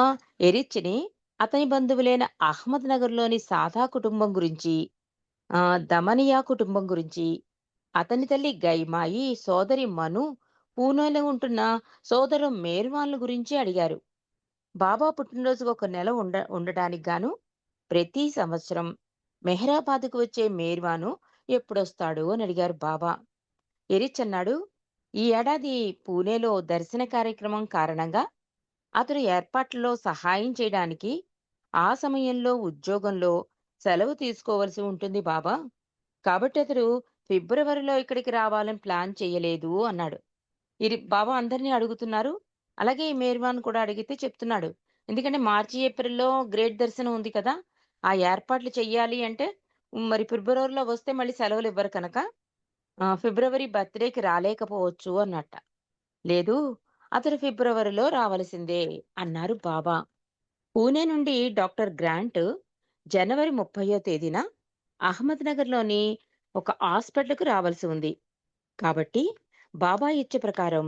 ఎరిచ్ని అతని బంధువులైన అహ్మద్ నగర్లోని సాదా కుటుంబం గురించి, దమనియా కుటుంబం గురించి, అతని తల్లి గైమాయి, సోదరి మను, పూణేలో ఉంటున్న సోదరు మేర్వాన్ల గురించి అడిగారు. బాబా పుట్టినరోజుకు 1 నెల ఉండటానికి గాను ప్రతి సంవత్సరం మెహరాబాద్కు వచ్చే మేర్వాను ఎప్పుడొస్తాడు అని అడిగారు బాబా. ఎరిచ్ అన్నాడు, ఈ ఏడాది పూణేలో దర్శన కార్యక్రమం కారణంగా అతడు ఏర్పాట్లలో సహాయం చేయడానికి ఆ సమయంలో ఉద్యోగంలో సెలవు తీసుకోవలసి ఉంటుంది బాబా. కాబట్టి అతడు ఫిబ్రవరిలో ఇక్కడికి రావాలని ప్లాన్ చేయలేదు అన్నాడు. బాబా అందరినీ అడుగుతున్నారు. అలాగే ఈ మేర్వాన్ కూడా అడిగితే చెప్తున్నాడు. ఎందుకంటే మార్చి, ఏప్రిల్లో గ్రేట్ దర్శనం ఉంది కదా, ఆ ఏర్పాట్లు చెయ్యాలి అంటే మరి ఫిబ్రవరిలో వస్తే మళ్ళీ సెలవులు ఇవ్వరు కనుక ఫిబ్రవరి బర్త్డేకి రాలేకపోవచ్చు అన్నట్ట. లేదు, అతడు ఫిబ్రవరిలో రావలసిందే అన్నారు బాబా. పూణే నుండి డాక్టర్ గ్రాంట్ జనవరి 30వ తేదీన అహ్మద్ నగర్లోని ఒక హాస్పిటల్కు రావాల్సి ఉంది. కాబట్టి బాబా ఇచ్చే ప్రకారం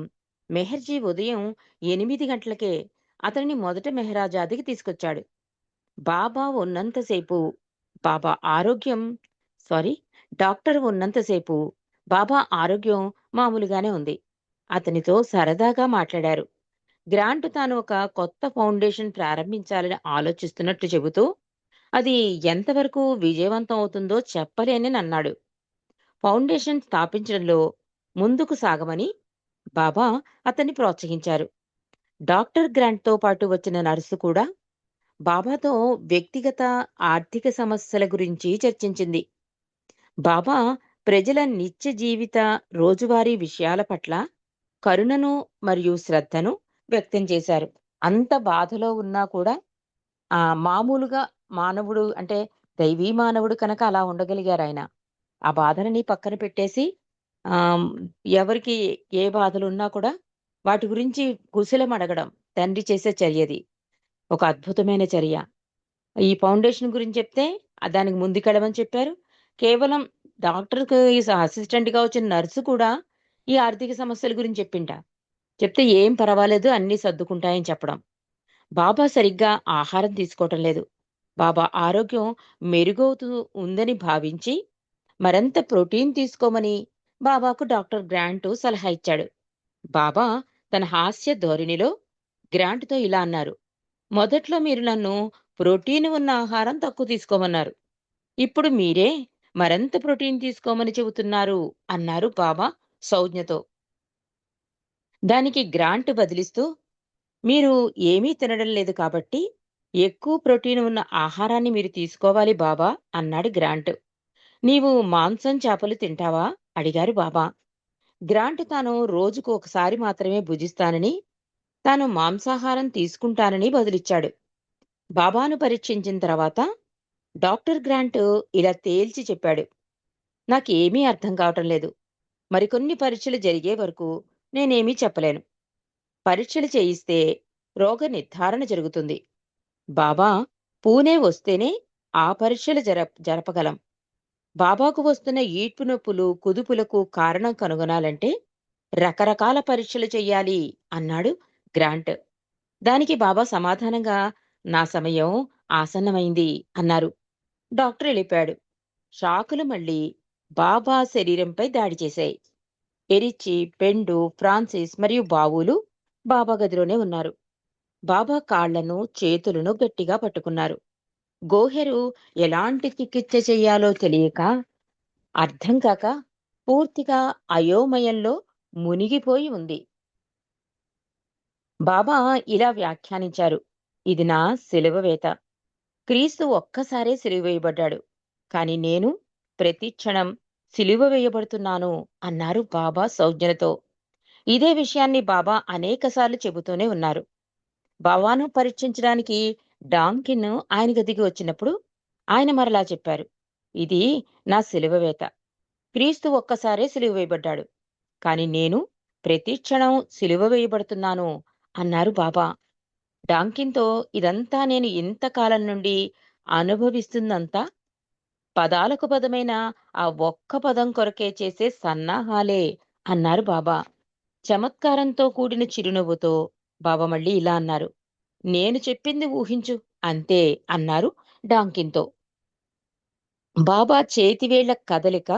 మెహర్జీ ఉదయం 8 గంటలకే అతనిని మొదట మెహరాజాద్కి తీసుకొచ్చాడు. బాబా ఉన్నంతసేపు బాబా డాక్టర్ ఉన్నంతసేపు బాబా ఆరోగ్యం మామూలుగానే ఉంది. అతనితో సరదాగా మాట్లాడారు. గ్రాంట్ తాను ఒక కొత్త ఫౌండేషన్ ప్రారంభించాలని ఆలోచిస్తున్నట్లు చెబుతూ అది ఎంతవరకు విజయవంతం అవుతుందో చెప్పలేనని అన్నాడు. ఫౌండేషన్ స్థాపించడంలో ముందుకు సాగమని బాబా అతన్ని ప్రోత్సహించారు. డాక్టర్ గ్రాంట్తో పాటు వచ్చిన నర్సు కూడా బాబాతో వ్యక్తిగత ఆర్థిక సమస్యల గురించి చర్చించింది. బాబా ప్రజల నిత్య జీవిత రోజువారీ విషయాల పట్ల కరుణను మరియు శ్రద్ధను వ్యక్తం చేశారు. అంత బాధలో ఉన్నా కూడా మామూలుగా మానవుడు అంటే దైవీ మానవుడు కనుక అలా ఉండగలిగారు ఆయన. ఆ బాధలని పక్కన పెట్టేసి ఆహ్, ఎవరికి ఏ బాధలున్నా కూడా వాటి గురించి కుశలం అడగడం తండ్రి చేసే చర్యది. ఒక అద్భుతమైన చర్య. ఈ ఫౌండేషన్ గురించి చెప్తే దానికి ముందుకెళ్ళమని చెప్పారు. కేవలం డాక్టర్‌కి అసిస్టెంట్‌గా వచ్చిన నర్సు కూడా ఈ ఆర్థిక సమస్యల గురించి చెప్తే ఏం పర్వాలేదు అన్నీ సర్దుకుంటాయని చెప్పడం. బాబా సరిగ్గా ఆహారం తీసుకోవటం లేదు. బాబా ఆరోగ్యం మెరుగవుతూ ఉందని భావించి మరింత ప్రోటీన్ తీసుకోమని బాబాకు డాక్టర్ గ్రాంట్ సలహా ఇచ్చాడు. బాబా తన హాస్య ధోరణిలో గ్రాంట్‌తో ఇలా అన్నారు. మొదట్లో మీరు నన్ను ప్రోటీన్ ఉన్న ఆహారం తక్కువ తీసుకోమన్నారు. ఇప్పుడు మీరే మరింత ప్రోటీన్ తీసుకోమని చెబుతున్నారు అన్నారు బాబా సౌజ్ఞతో. దానికి గ్రాంట్ బదిలిస్తూ మీరు ఏమీ తినడం లేదు కాబట్టి ఎక్కువ ప్రోటీన్ ఉన్న ఆహారాన్ని మీరు తీసుకోవాలి బాబా అన్నాడు గ్రాంట్. నీవు మాంసం చేపలు తింటావా అడిగారు బాబా. గ్రాంట్ తాను రోజుకు ఒకసారి మాత్రమే భుజిస్తానని తాను మాంసాహారం తీసుకుంటానని బదులిచ్చాడు. బాబాను పరీక్షించిన తర్వాత డాక్టర్ గ్రాంట్ ఇలా తేల్చి చెప్పాడు. నాకేమీ అర్థం కావటం లేదు. మరికొన్ని పరీక్షలు జరిగే వరకు నేనేమీ చెప్పలేను. పరీక్షలు చేయిస్తే రోగ నిర్ధారణ జరుగుతుంది. బాబా పూణే వస్తేనే ఆ పరీక్షలు జరపగలం. బాబాకు వస్తున్న ఈడ్పు నొప్పులు కుదుపులకు కారణం కనుగొనాలంటే రకరకాల పరీక్షలు చెయ్యాలి అన్నాడు గ్రాంట్. దానికి బాబా సమాధానంగా నా సమయం ఆసన్నమైంది అన్నారు. డాక్టర్ వెళ్ళిపోయాడు. షాకులు మళ్ళీ బాబా శరీరంపై దాడి చేశాయి. ఎరిచి, పెండు, ఫ్రాన్సిస్ మరియు బావులు బాబా గదిలోనే ఉన్నారు. బాబా కాళ్లను చేతులను గట్టిగా పట్టుకున్నారు. గోహెరు ఎలాంటి చికిత్స చెయ్యాలో తెలియక అర్థం కాక పూర్తిగా అయోమయంలో మునిగిపోయి ఉంది. బాబా ఇలా వ్యాఖ్యానించారు. ఇది నా శిలువ వేత. క్రీస్తు ఒక్కసారే సిలువ వేయబడ్డాడు. కాని నేను ప్రతి క్షణం సిలువ వేయబడుతున్నాను అన్నారు బాబా సౌజ్ఞలతో. ఇదే విషయాన్ని బాబా అనేకసార్లు చెబుతూనే ఉన్నారు. బాబాను పరీక్షించడానికి డాంకిన్ ఆయన గదికి వచ్చినప్పుడు ఆయన మరలా చెప్పారు. ఇది నా సిలువ వేత. క్రీస్తు ఒక్కసారే సిలువ వేయబడ్డాడు. కాని నేను ప్రతి క్షణం సిలువ వేయబడుతున్నాను అన్నారు బాబా. డాంకిన్తో ఇదంతా నేను ఇంతకాలం నుండి అనుభవిస్తుందంతా పదాలకు పదమైన ఆ ఒక్క పదం కొరకే చేసే సన్నాహాలే అన్నారు బాబా. చమత్కారంతో కూడిన చిరునవ్వుతో బాబా మళ్ళీ ఇలా అన్నారు. నేను చెప్పింది ఊహించు అంతే అన్నారు డాంకిన్తో. బాబా చేతివేళ్ల కదలిక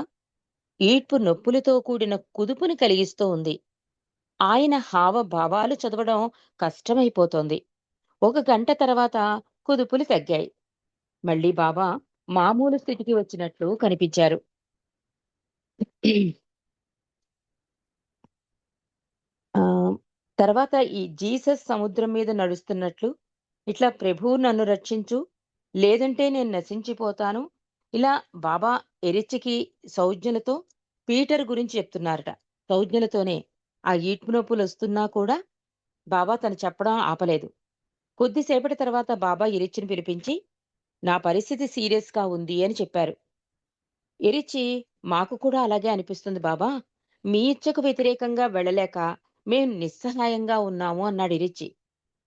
ఈడ్పు నొప్పులతో కూడిన కుదుపుని కలిగిస్తూ ఉంది. ఆయన హావభావాలు చదవడం కష్టమైపోతోంది. 1 గంట తర్వాత కుదుపులు తగ్గాయి. మళ్ళీ బాబా మామూలు స్థితికి వచ్చినట్లు కనిపించారు. తర్వాత ఈ జీసస్ సముద్రం మీద నడుస్తున్నట్లు ఇట్లా ప్రభువు నన్ను రక్షించు, లేదంటే నేను నశించిపోతాను. ఇలా బాబా ఎరిచికి సౌజ్ఞలతో పీటర్ గురించి చెప్తున్నారట. సౌజ్ఞలతోనే ఆ ఈడ్పు నొప్పులు వస్తున్నా కూడా బాబా తను చెప్పడం ఆపలేదు. కొద్దిసేపటి తర్వాత బాబా ఎరిచిని పిలిపించి నా పరిస్థితి సీరియస్ గా ఉంది అని చెప్పారు. ఎరిచి మాకు కూడా అలాగే అనిపిస్తుంది బాబా. మీ ఇచ్చకు వ్యతిరేకంగా వెళ్ళలేక మేము నిస్సహాయంగా ఉన్నాము అన్నాడు ఎరిచి.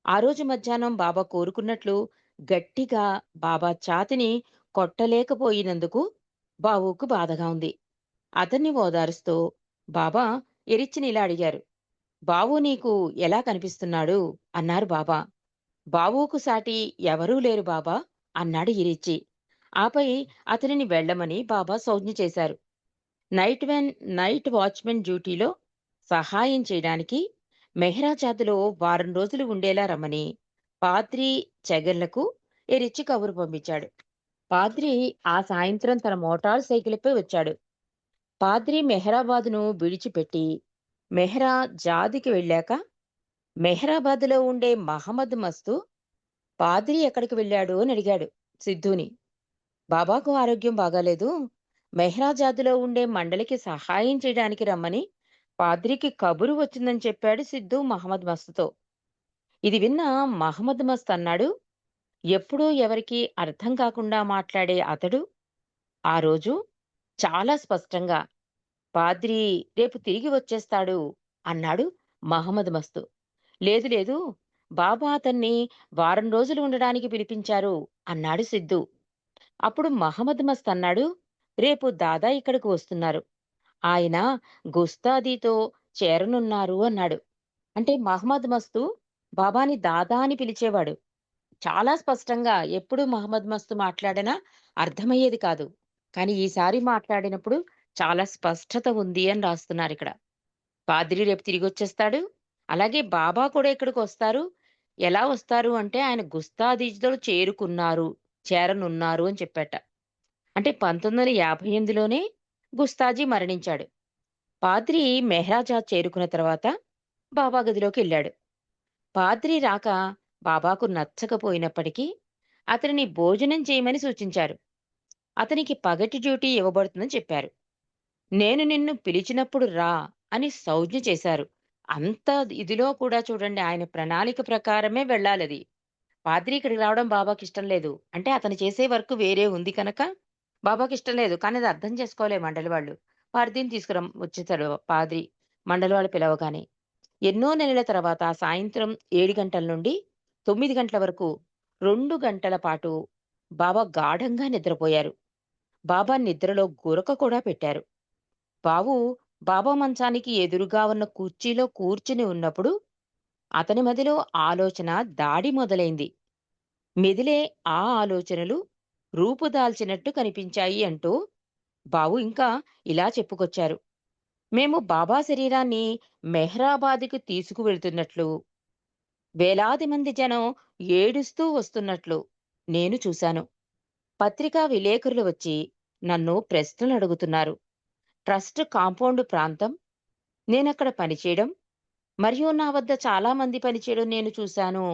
ఆ రోజు మధ్యాహ్నం బాబా కోరుకున్నట్లు గట్టిగా బాబా ఛాతిని కొట్టలేకపోయినందుకు బావుకు బాధగా ఉంది. అతన్ని ఓదారుస్తూ బాబా ఎరిచిని ఇలా అడిగారు. బావు నీకు ఎలా కనిపిస్తున్నాడు అన్నారు బాబా. బావుకు సాటి ఎవరూ లేరు బాబా అన్నాడు ఎరిచి. ఆపై అతనిని వెళ్ళమని బాబా సౌజ్ఞ చేశారు. నైట్ వాచ్మెన్ డ్యూటీలో సహాయం చేయడానికి మెహ్రాజాద్లో వారం రోజులు ఉండేలా రమ్మని పాద్రి చెగర్లకు ఎరిచ్చి కబురు పంపించాడు. పాద్రి ఆ సాయంత్రం తన మోటార్ సైకిల్పై వచ్చాడు. పాద్రి మెహ్రాబాద్ను విడిచిపెట్టి మెహ్రాజాద్కి వెళ్ళాక మెహ్రాబాద్లో ఉండే మహమ్మద్ మస్తు పాద్రి ఎక్కడికి వెళ్ళాడు అని అడిగాడు సిద్ధుని. బాబాకు ఆరోగ్యం బాగాలేదు, మెహ్రాజాద్లో ఉండే మండలికి సహాయం చేయడానికి రమ్మని పాద్రికి కబురు వచ్చిందని చెప్పాడు సిద్ధు మహమ్మద్ మస్తుతో. ఇది విన్న మహమ్మద్ మస్త్ అన్నాడు, ఎప్పుడూ ఎవరికీ అర్థం కాకుండా మాట్లాడే అతడు ఆ రోజు చాలా స్పష్టంగా పాద్రి రేపు తిరిగి వచ్చేస్తాడు అన్నాడు మహమ్మద్ మస్తు. లేదు లేదు, బాబా అతన్ని వారం రోజులు ఉండడానికి పిలిపించారు అన్నాడు సిద్ధు. అప్పుడు మహమ్మద్ మస్త్ అన్నాడు, రేపు దాదా ఇక్కడికి వస్తున్నారు, ఆయన గుస్తాదీతో చేరనున్నారు అన్నాడు. అంటే మహమ్మద్ మస్తు బాబాని దాదా అని పిలిచేవాడు. చాలా స్పష్టంగా ఎప్పుడు మహమ్మద్ మస్తు మాట్లాడినా అర్థమయ్యేది కాదు, కానీ ఈసారి మాట్లాడినప్పుడు చాలా స్పష్టత ఉంది అని రాస్తున్నారు ఇక్కడ. పాద్రి రేపు తిరిగి వచ్చేస్తాడు, అలాగే బాబా కూడా ఇక్కడికి వస్తారు. ఎలా వస్తారు అంటే ఆయన గుస్తాదీతో చేరనున్నారు అని చెప్పాట. అంటే 1958లోనే గుస్తాజీ మరణించాడు. పాద్రి మెహ్రాజాద్ చేరుకున్న తర్వాత బాబా గదిలోకి వెళ్ళాడు. పాద్రి రాక బాబాకు నచ్చకపోయినప్పటికీ అతనిని భోజనం చేయమని సూచించారు. అతనికి పగటి డ్యూటీ ఇవ్వబడుతుందని చెప్పారు. నేను నిన్ను పిలిచినప్పుడు రా అని సౌజ్ఞ చేశారు. అంత ఇదిలో కూడా చూడండి, ఆయన ప్రణాళిక ప్రకారమే వెళ్ళాలది. పాద్రి ఇక్కడికి రావడం బాబాకి ఇష్టం లేదు, అంటే అతను చేసే వర్క్ వేరే ఉంది కనుక బాబాకి ఇష్టం లేదు. కానీ అది అర్థం చేసుకోలే మండలి వాళ్ళు. పాద్రిని వచ్చేసాడు పాద్రి మండలి వాళ్ళు పిలవగానే. ఎన్నో నెలల తర్వాత సాయంత్రం 7 గంటల నుండి 9 గంటల వరకు 2 గంటల పాటు బాబా గాఢంగా నిద్రపోయారు. బాబా నిద్రలో గురక కూడా పెట్టారు. బాబా మంచానికి ఎదురుగా ఉన్న కుర్చీలో కూర్చుని ఉన్నప్పుడు అతని మదిలో ఆలోచన దాడి మొదలైంది. మెదిలే ఆ ఆలోచనలు రూపుదాల్చినట్టు కనిపించాయి అంటూ బావు ఇంకా ఇలా చెప్పుకొచ్చారు. మేము బాబా శరీరాన్ని మెహ్రాబాద్కి తీసుకువెళ్తున్నట్లు, వేలాది మంది జనం ఏడుస్తూ వస్తున్నట్లు నేను చూశాను. పత్రికా విలేకరులు వచ్చి నన్ను ప్రశ్నలు అడుగుతున్నారు. ట్రస్ట్ కాంపౌండ్ ప్రాంతం, నేనక్కడ పనిచేయడం మరియు నా వద్ద చాలా మంది పనిచేయడం నేను చూశాను.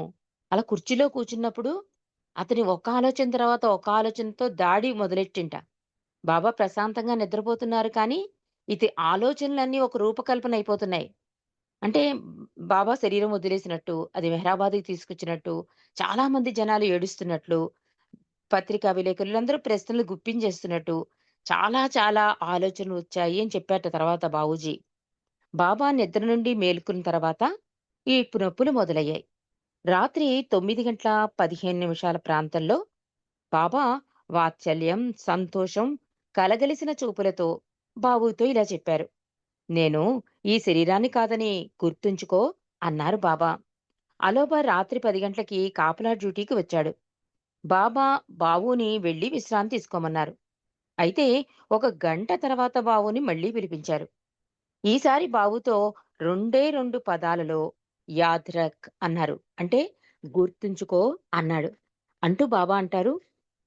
అలా కుర్చీలో కూర్చున్నప్పుడు అతని ఒక ఆలోచన తర్వాత ఒక ఆలోచనతో దాడి మొదలెట్టింట. బాబా ప్రశాంతంగా నిద్రపోతున్నారు, కానీ ఇది ఆలోచనలన్నీ ఒక రూపకల్పన అయిపోతున్నాయి. అంటే బాబా శరీరం వదిలేసినట్టు, అది మెహ్రాబాద్కి తీసుకొచ్చినట్టు, చాలా మంది జనాలు ఏడుస్తున్నట్లు, పత్రికా విలేకరులందరూ ప్రశ్నలు గుప్పించేస్తున్నట్టు చాలా చాలా ఆలోచనలు వచ్చాయి అని చెప్పాట తర్వాత బాబూజీ. బాబా నిద్ర నుండి మేలుకున్న తర్వాత ఈ నొప్పులు మొదలయ్యాయి. రాత్రి 9:15 ప్రాంతంలో బాబా వాత్సల్యం, సంతోషం కలగలిసిన చూపులతో బాబుతో ఇలా చెప్పారు, నేను ఈ శరీరాన్ని కాదని గుర్తుంచుకో అన్నారు బాబా. అలోబా రాత్రి 10 గంటలకి కాపలా డ్యూటీకి వచ్చాడు. బాబా బావుని వెళ్లి విశ్రాంతి తీసుకోమన్నారు. అయితే 1 గంట తర్వాత బావుని మళ్లీ పిలిపించారు. ఈసారి బావుతో 2 పదాలలో యాద్రక్ అన్నారు, అంటే గుర్తుంచుకో అన్నాడు. అంటూ బాబా అంటారు,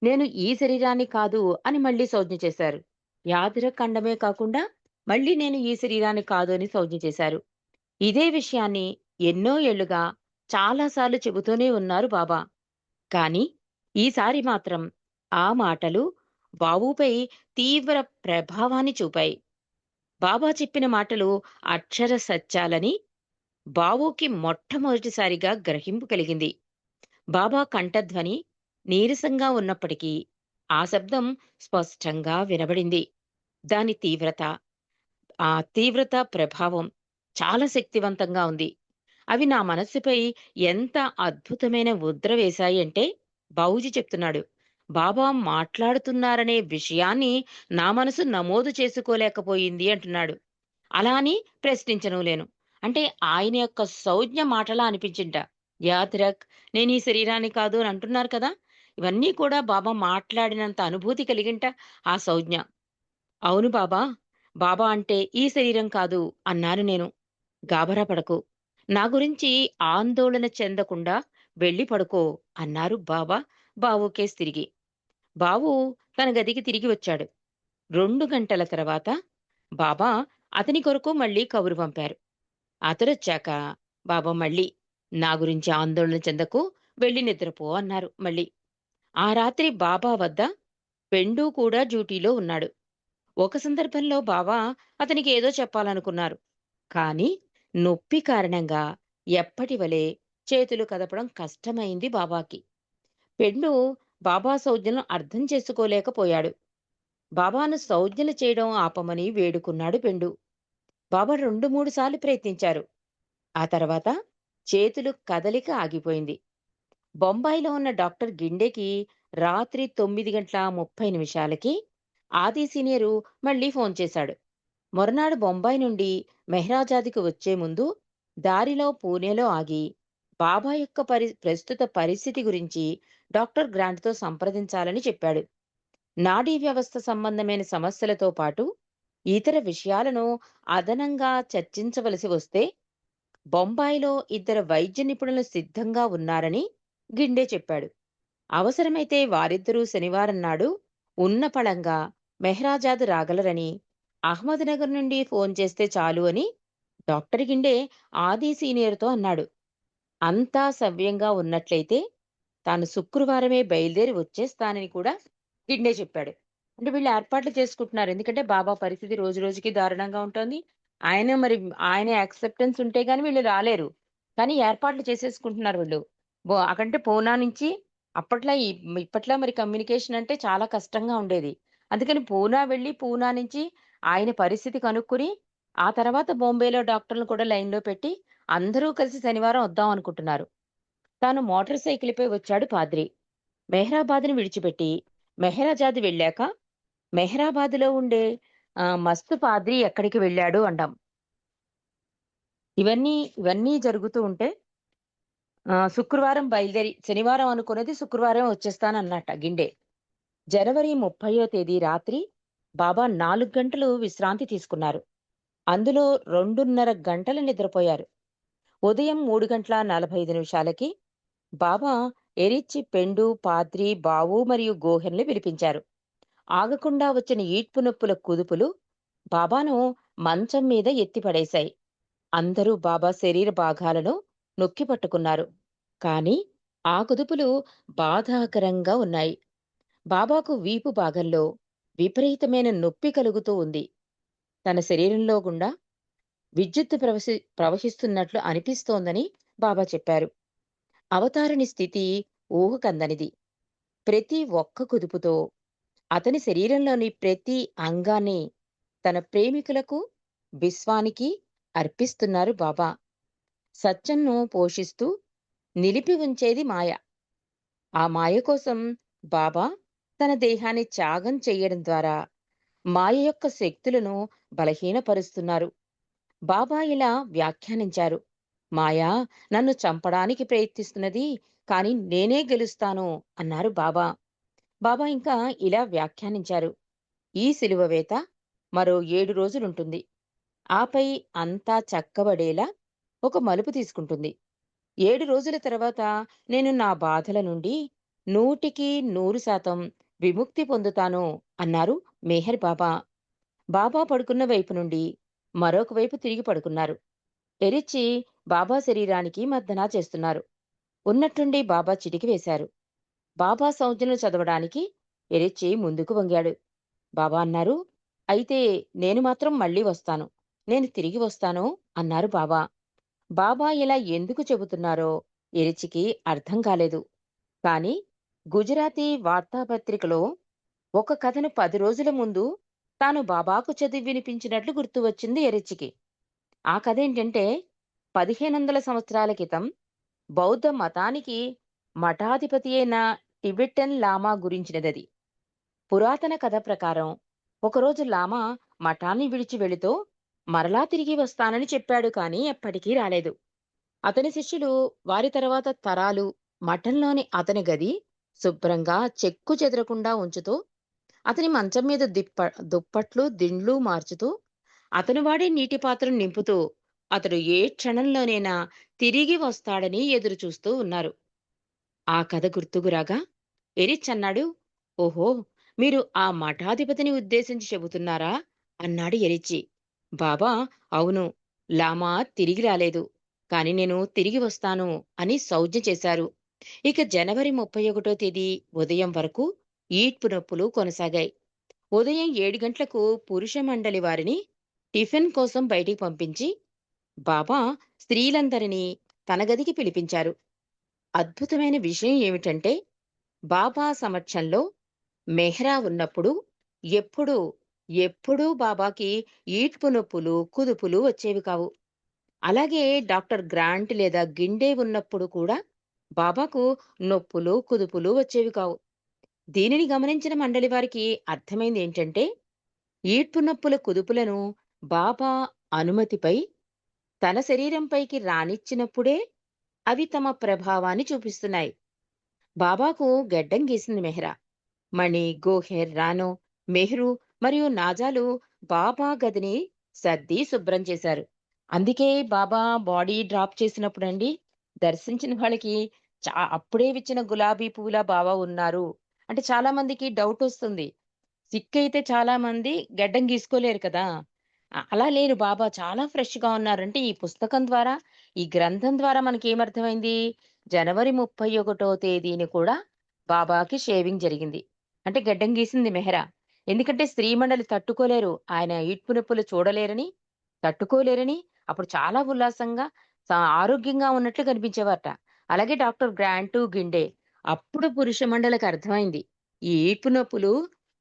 నేను ఈ శరీరాన్ని కాదు అని మళ్లీ సౌజ్ఞ చేశారు. యాద్రక్ అండమే కాకుండా మళ్లీ నేను ఈ శరీరాన్ని కాదు అని సౌజ్ఞ చేశారు. ఇదే విషయాన్ని ఎన్నో ఏళ్లుగా చాలాసార్లు చెబుతూనే ఉన్నారు బాబా. కాని ఈసారి మాత్రం ఆ మాటలు బావుపై తీవ్ర ప్రభావాన్ని చూపాయి. బాబా చెప్పిన మాటలు అక్షర సత్యాలని బావుకి మొట్టమొదటిసారిగా గ్రహింపు కలిగింది. బాబా కంఠధ్వని నీరసంగా ఉన్నప్పటికీ ఆ శబ్దం స్పష్టంగా వినబడింది. దాని తీవ్రత ప్రభావం చాలా శక్తివంతంగా ఉంది. అవి నా మనస్సుపై ఎంత అద్భుతమైన ముద్ర వేశాయి అంటే, బావూజీ చెప్తున్నాడు, బాబా మాట్లాడుతున్నారనే విషయాన్ని నా మనసు నమోదు చేసుకోలేకపోయింది అంటున్నాడు. అలా అని ప్రశ్నించను లేను. అంటే ఆయన యొక్క సౌజ్ఞ మాటలా అనిపించింట. యాద్రక్, నేను ఈ శరీరాన్ని కాదు అని అంటున్నారు కదా, ఇవన్నీ కూడా బాబా మాట్లాడినంత అనుభూతి కలిగింట ఆ సంజ్ఞ. అవును బాబా, బాబా అంటే ఈ శరీరం కాదు అన్నాను నేను. గాబరా పడకు, నా గురించి ఆందోళన చెందకుండా వెళ్ళి పడుకో అన్నారు బాబా బావుకేసి తిరిగి. బావు తన గదికి తిరిగి వచ్చాడు. 2 గంటల తర్వాత బాబా అతని కొరకు మళ్ళీ కబురు పంపారు. అతడొచ్చాక బాబా మళ్ళీ నా గురించి ఆందోళన చెందకు, వెళ్ళి నిద్రపో అన్నారు మళ్ళీ. ఆ రాత్రి బాబా వద్ద పెండు కూడా డ్యూటీలో ఉన్నాడు. ఒక సందర్భంలో బాబా అతనికి ఏదో చెప్పాలనుకున్నారు. కాని నొప్పి కారణంగా ఎప్పటివలే చేతులు కదపడం కష్టమైంది బాబాకి. పెండు బాబా సౌజ్ఞలను అర్థం చేసుకోలేకపోయాడు. బాబాను సౌజ్ఞలు చేయడం ఆపమని వేడుకున్నాడు పెండు. బాబా 2-3 సార్లు ప్రయత్నించారు. ఆ తర్వాత చేతులు కదలిక ఆగిపోయింది. బొంబాయిలో ఉన్న డాక్టర్ గిండేకి రాత్రి 9:30 ఆది సీనియరు మళ్ళీ ఫోన్ చేశాడు. మరునాడు బొంబాయి నుండి మెహ్రాజాద్‌కి వచ్చే ముందు దారిలో పూణేలో ఆగి బాబా యొక్క ప్రస్తుత పరిస్థితి గురించి డాక్టర్ గ్రాంట్‌తో సంప్రదించాలని చెప్పాడు. నాడీ వ్యవస్థ సంబంధమైన సమస్యలతో పాటు ఇతర విషయాలను అదనంగా చర్చించవలసి వస్తే బొంబాయిలో 2 వైద్య నిపుణులు సిద్ధంగా ఉన్నారని గిండే చెప్పాడు. అవసరమైతే వారిద్దరూ శనివారం నాడు ఉన్నపళంగా మెహ్రాజాద్ రాగలరని, అహ్మద్‌నగర్ నుండి ఫోన్ చేస్తే చాలు అని డాక్టర్ గిండే ఆది సీనియర్‌తో అన్నాడు. అంతా సవ్యంగా ఉన్నట్లయితే తాను శుక్రవారమే బయలుదేరి వచ్చేస్తానని కూడా గిండే చెప్పాడు. అంటే వీళ్ళు ఏర్పాట్లు చేసుకుంటున్నారు. ఎందుకంటే బాబా పరిస్థితి రోజు రోజుకి దారుణంగా ఉంటుంది. ఆయన యాక్సెప్టెన్స్ ఉంటే గాని వీళ్ళు రాలేరు. కానీ ఏర్పాట్లు చేసేసుకుంటున్నారు వీళ్ళు. అకంటే పూనా నుంచి ఇప్పట్లా మరి కమ్యూనికేషన్ అంటే చాలా కష్టంగా ఉండేది. అందుకని పూనా వెళ్లి పూనా నుంచి ఆయన పరిస్థితి కనుక్కుని ఆ తర్వాత బాంబేలో డాక్టర్లను కూడా లైన్‌లో పెట్టి అందరూ కలిసి శనివారం వద్దాం అనుకుంటున్నారు. తాను మోటార్ సైకిల్‌పై వచ్చాడు పాద్రి. మెహ్రాబాద్‌ని విడిచిపెట్టి మెహ్రాజాద్ వెళ్ళాక మెహ్రాబాద్‌లో ఉండే మస్తు పాద్రి ఎక్కడికి వెళ్ళాడు అంటాం. ఇవన్నీ జరుగుతూ ఉంటే శుక్రవారం బయలుదేరి శనివారం అనుకున్నది శుక్రవారం వచ్చేస్తానన్నట్ట గిండే. జనవరి 30వ తేదీ రాత్రి బాబా 4 గంటలు విశ్రాంతి తీసుకున్నారు. అందులో 2:30 గంటలు నిద్రపోయారు. ఉదయం 3:45 బాబా ఎరిచ్చి పెండు, పాద్రి, బావు మరియు గోహెన్లు పిలిపించారు. ఆగకుండా వచ్చిన ఈడ్పు నొప్పుల కుదుపులు బాబాను మంచం మీద ఎత్తిపడేశాయి. అందరూ బాబా శరీర భాగాలను నొక్కి పట్టుకున్నారు. కాని ఆ కుదుపులు బాధాకరంగా ఉన్నాయి. బాబాకు వీపు భాగంలో విపరీతమైన నొప్పి కలుగుతూ ఉంది. తన శరీరంలో గుండా విద్యుత్తు ప్రవహిస్తున్నట్లు అనిపిస్తోందని బాబా చెప్పారు. అవతారిణి స్థితి ఊహకందనిది. ప్రతి ఒక్క కుదుపుతో అతని శరీరంలోని ప్రతి అంగాన్ని తన ప్రేమికులకు, విశ్వానికి అర్పిస్తున్నారు బాబా. సత్యంను పోషిస్తూ నిలిపి ఉంచేది మాయ. ఆ మాయ కోసం బాబా తన దేహాన్ని త్యాగం చెయ్యడం ద్వారా మాయ యొక్క శక్తులను బలహీనపరుస్తున్నారు. బాబా ఇలా వ్యాఖ్యానించారు: మాయా నన్ను చంపడానికి ప్రయత్నిస్తున్నది, కాని నేనే గెలుస్తాను అన్నారు బాబా. బాబా ఇంకా ఇలా వ్యాఖ్యానించారు: ఈ సిలువ వేత మరో 7 రోజులుంటుంది. ఆపై అంతా చక్కబడేలా ఒక మలుపు తీసుకుంటుంది. 7 రోజుల తర్వాత నేను నా బాధల నుండి 100% విముక్తి పొందుతాను అన్నారు మెహర్ బాబా. బాబా పడుకున్న వైపు నుండి మరొక వైపు తిరిగి పడుకున్నారు. ఎరిచి బాబా శరీరానికి మర్దనా చేస్తున్నారు. ఉన్నట్టుండి బాబా చిటికి వేశారు. బాబా సంజ్ఞలు చదవడానికి ఎరిచి ముందుకు వంగాడు. బాబా అన్నారు: అయితే నేను మాత్రం మళ్ళీ వస్తాను, నేను తిరిగి వస్తాను అన్నారు బాబా. బాబా ఇలా ఎందుకు చెబుతున్నారో ఎరిచికి అర్థం కాలేదు. కాని గుజరాతీ వార్తాపత్రికలో ఒక కథను 10 రోజుల ముందు తాను బాబాకు చదివి వినిపించినట్లు గుర్తు వచ్చింది ఎరిచికి. ఆ కథ ఏంటంటే 1500 సంవత్సరాల క్రితం బౌద్ధ మతానికి మఠాధిపతి అయిన టిబెటన్ లామా గురించినదది. పురాతన కథ ప్రకారం ఒకరోజు లామా మఠాన్ని విడిచి వెళుతూ మరలా తిరిగి వస్తానని చెప్పాడు, కాని ఎప్పటికీ రాలేదు. అతని శిష్యులు వారి తర్వాత తరాలు మఠంలోని అతని గది శుభ్రంగా చెక్కు చెదరకుండా ఉంచుతూ, అతని మంచం మీద దుప్పట్లు దిండ్లు మార్చుతూ, అతను వాడే నీటి పాత్రను నింపుతూ, అతడు ఏ క్షణంలోనైనా తిరిగి వస్తాడని ఎదురు చూస్తూ ఉన్నారు. ఆ కథ గుర్తుకు రాగా ఎరిచ్ అన్నాడు, ఓహో, మీరు ఆ మఠాధిపతిని ఉద్దేశించి చెబుతున్నారా అన్నాడు ఎరిచి. బాబా, అవును, లామా తిరిగి రాలేదు, కాని నేను తిరిగి వస్తాను అని సౌజ్ఞ చేశారు. ఇక జనవరి 31వ తేదీ ఉదయం వరకు ఈడ్పు నొప్పులు కొనసాగాయి. ఉదయం 7 గంటలకు పురుష మండలి వారిని టిఫిన్ కోసం బయటికి పంపించి బాబా స్త్రీలందరినీ తన గదికి పిలిపించారు. అద్భుతమైన విషయం ఏమిటంటే, బాబా సమక్షంలో మెహ్రా ఉన్నప్పుడు ఎప్పుడూ ఎప్పుడూ బాబాకి ఈడ్పు నొప్పులు కుదుపులు వచ్చేవి కావు. అలాగే డాక్టర్ గ్రాంట్ లేదా గిండే ఉన్నప్పుడు కూడా బాబాకు నొప్పులు కుదుపులు వచ్చేవి కావు. దీనిని గమనించిన మండలి వారికి అర్థమైంది ఏంటంటే, ఈడ్పు నొప్పుల కుదుపులను బాబా అనుమతిపై తన శరీరంపైకి రానిచ్చినప్పుడే అవి తమ ప్రభావాన్ని చూపిస్తున్నాయి. బాబాకు గెడ్డం గీసింది మెహ్రా. మణి, గోహెర్, రానో, మెహ్రూ మరియు నాజాలు బాబా గదిని సర్ది శుభ్రం చేశారు. అందుకే బాబా బాడీ డ్రాప్ చేసినప్పుడండి, దర్శించిన వాళ్ళకి అప్పుడే విచ్చిన గులాబీ పువ్వులా బాబా ఉన్నారు అంటే చాలా మందికి డౌట్ వస్తుంది. సిక్ అయితే చాలా మంది గెడ్డం గీసుకోలేరు కదా. అలా లేరు, బాబా చాలా ఫ్రెష్ గా ఉన్నారంటే ఈ పుస్తకం ద్వారా, ఈ గ్రంథం ద్వారా మనకేమర్థమైంది, జనవరి 31వ తేదీని కూడా బాబాకి షేవింగ్ జరిగింది. అంటే గెడ్డం గీసింది మెహ్రా. ఎందుకంటే స్త్రీ మండలి తట్టుకోలేరు, ఆయన ఈడ్పు నొప్పులు చూడలేరని, తట్టుకోలేరని అప్పుడు చాలా ఉల్లాసంగా ఆరోగ్యంగా ఉన్నట్లు కనిపించేవారట. అలాగే డాక్టర్ గ్రాంటు గిండే అప్పుడు పురుష మండలికి అర్థమైంది, ఈ ఈడ్పు నొప్పులు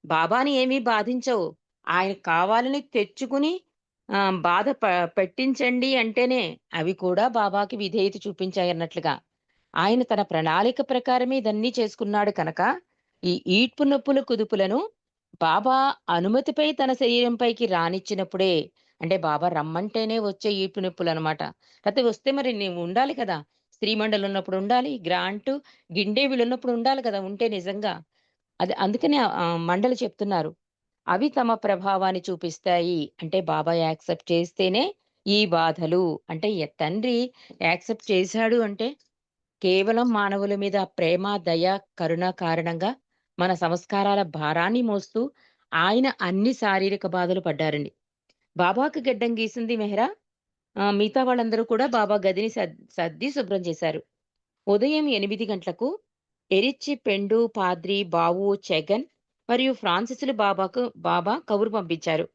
బాబాని ఏమీ బాధించవు, ఆయన కావాలని తెచ్చుకుని బాధ పెట్టించండి అంటేనే అవి కూడా బాబాకి విధేయత చూపించాయన్నట్లుగా. ఆయన తన ప్రణాళిక ప్రకారమే ఇదన్నీ చేసుకున్నాడు కనుక ఈ ఈడ్పు నొప్పుల కుదుపులను బాబా అనుమతిపై తన శరీరంపైకి రానిచ్చినప్పుడే, అంటే బాబా రమ్మంటేనే వచ్చే ఈడ్పు నొప్పులు అనమాట. లేకపోతే వస్తే మరి నీవు ఉండాలి కదా, స్త్రీ మండలి ఉన్నప్పుడు ఉండాలి, గ్రాంటు గిండే వీళ్ళు ఉన్నప్పుడు ఉండాలి కదా, ఉంటే నిజంగా అది. అందుకనే మండలి చెప్తున్నారు, అవి తమ ప్రభావాన్ని చూపిస్తాయి. అంటే బాబా యాక్సెప్ట్ చేస్తేనే ఈ బాధలు, అంటే తండ్రి యాక్సెప్ట్ చేశాడు అంటే కేవలం మానవుల మీద ప్రేమ, దయ, కరుణ కారణంగా మన సంస్కారాల భారాన్ని మోస్తూ ఆయన అన్ని శారీరక బాధలు పడ్డారండి. బాబాకు గెడ్డం గీసింది మెహ్రా. మిగతా వాళ్ళందరూ కూడా బాబా గదిని సర్ది శుభ్రం చేశారు. ఉదయం 8 గంటలకు ఎరిచి, పెండు, పాద్రి, బావు, చెగన్ మరియు ఫ్రాన్సిస్లు బాబా కబురు పంపించారు.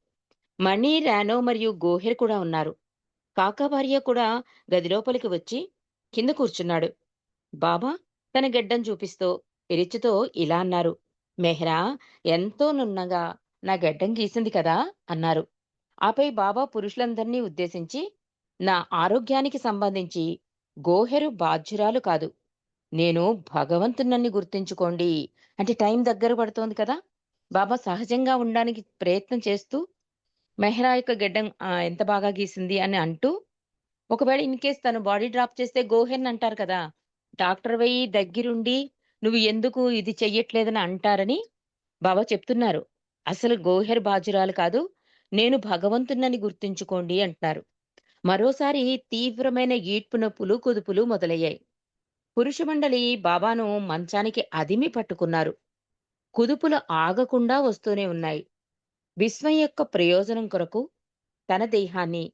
మణి, రానో మరియు గోహెర్ కూడా ఉన్నారు. కాకా భార్య కూడా గదిలోపలికి వచ్చి కింద కూర్చున్నాడు. బాబా తన గెడ్డం చూపిస్తూ ఎరిచితో ఇలా అన్నారు, మెహ్రా ఎంతో నున్నగా నా గెడ్డం గీసింది కదా అన్నారు. ఆపై బాబా పురుషులందరినీ ఉద్దేశించి, నా ఆరోగ్యానికి సంబంధించి గోహెరు బాధ్యురాలు కాదు, నేను భగవంతునని గుర్తించుకోండి. అంటే టైం దగ్గర పడుతోంది కదా, బాబా సహజంగా ఉండడానికి ప్రయత్నం చేస్తూ మెహ్రా యొక్క గెడ్డం ఎంత బాగా గీసింది అని అంటూ, ఒకవేళ ఇన్ కేస్ తను బాడీ డ్రాప్ చేస్తే గోహెర్ని అంటారు కదా, డాక్టర్ వై దగ్గరుండి నువ్వు ఎందుకు ఇది చెయ్యట్లేదని అంటారని బాబా చెప్తున్నారు. అసలు గోహెర్ బాజురాలు కాదు, నేను భగవంతునని గుర్తించుకోండి అంటున్నారు. మరోసారి తీవ్రమైన ఈడ్పు నొప్పులు కుదుపులు మొదలయ్యాయి. పురుష మండలి బాబాను మంచానికి అదిమి పట్టుకున్నారు. కుదుపులు ఆగకుండా వస్తూనే ఉన్నాయి. విశ్వం యొక్క ప్రయోజనం కొరకు తన దేహాన్ని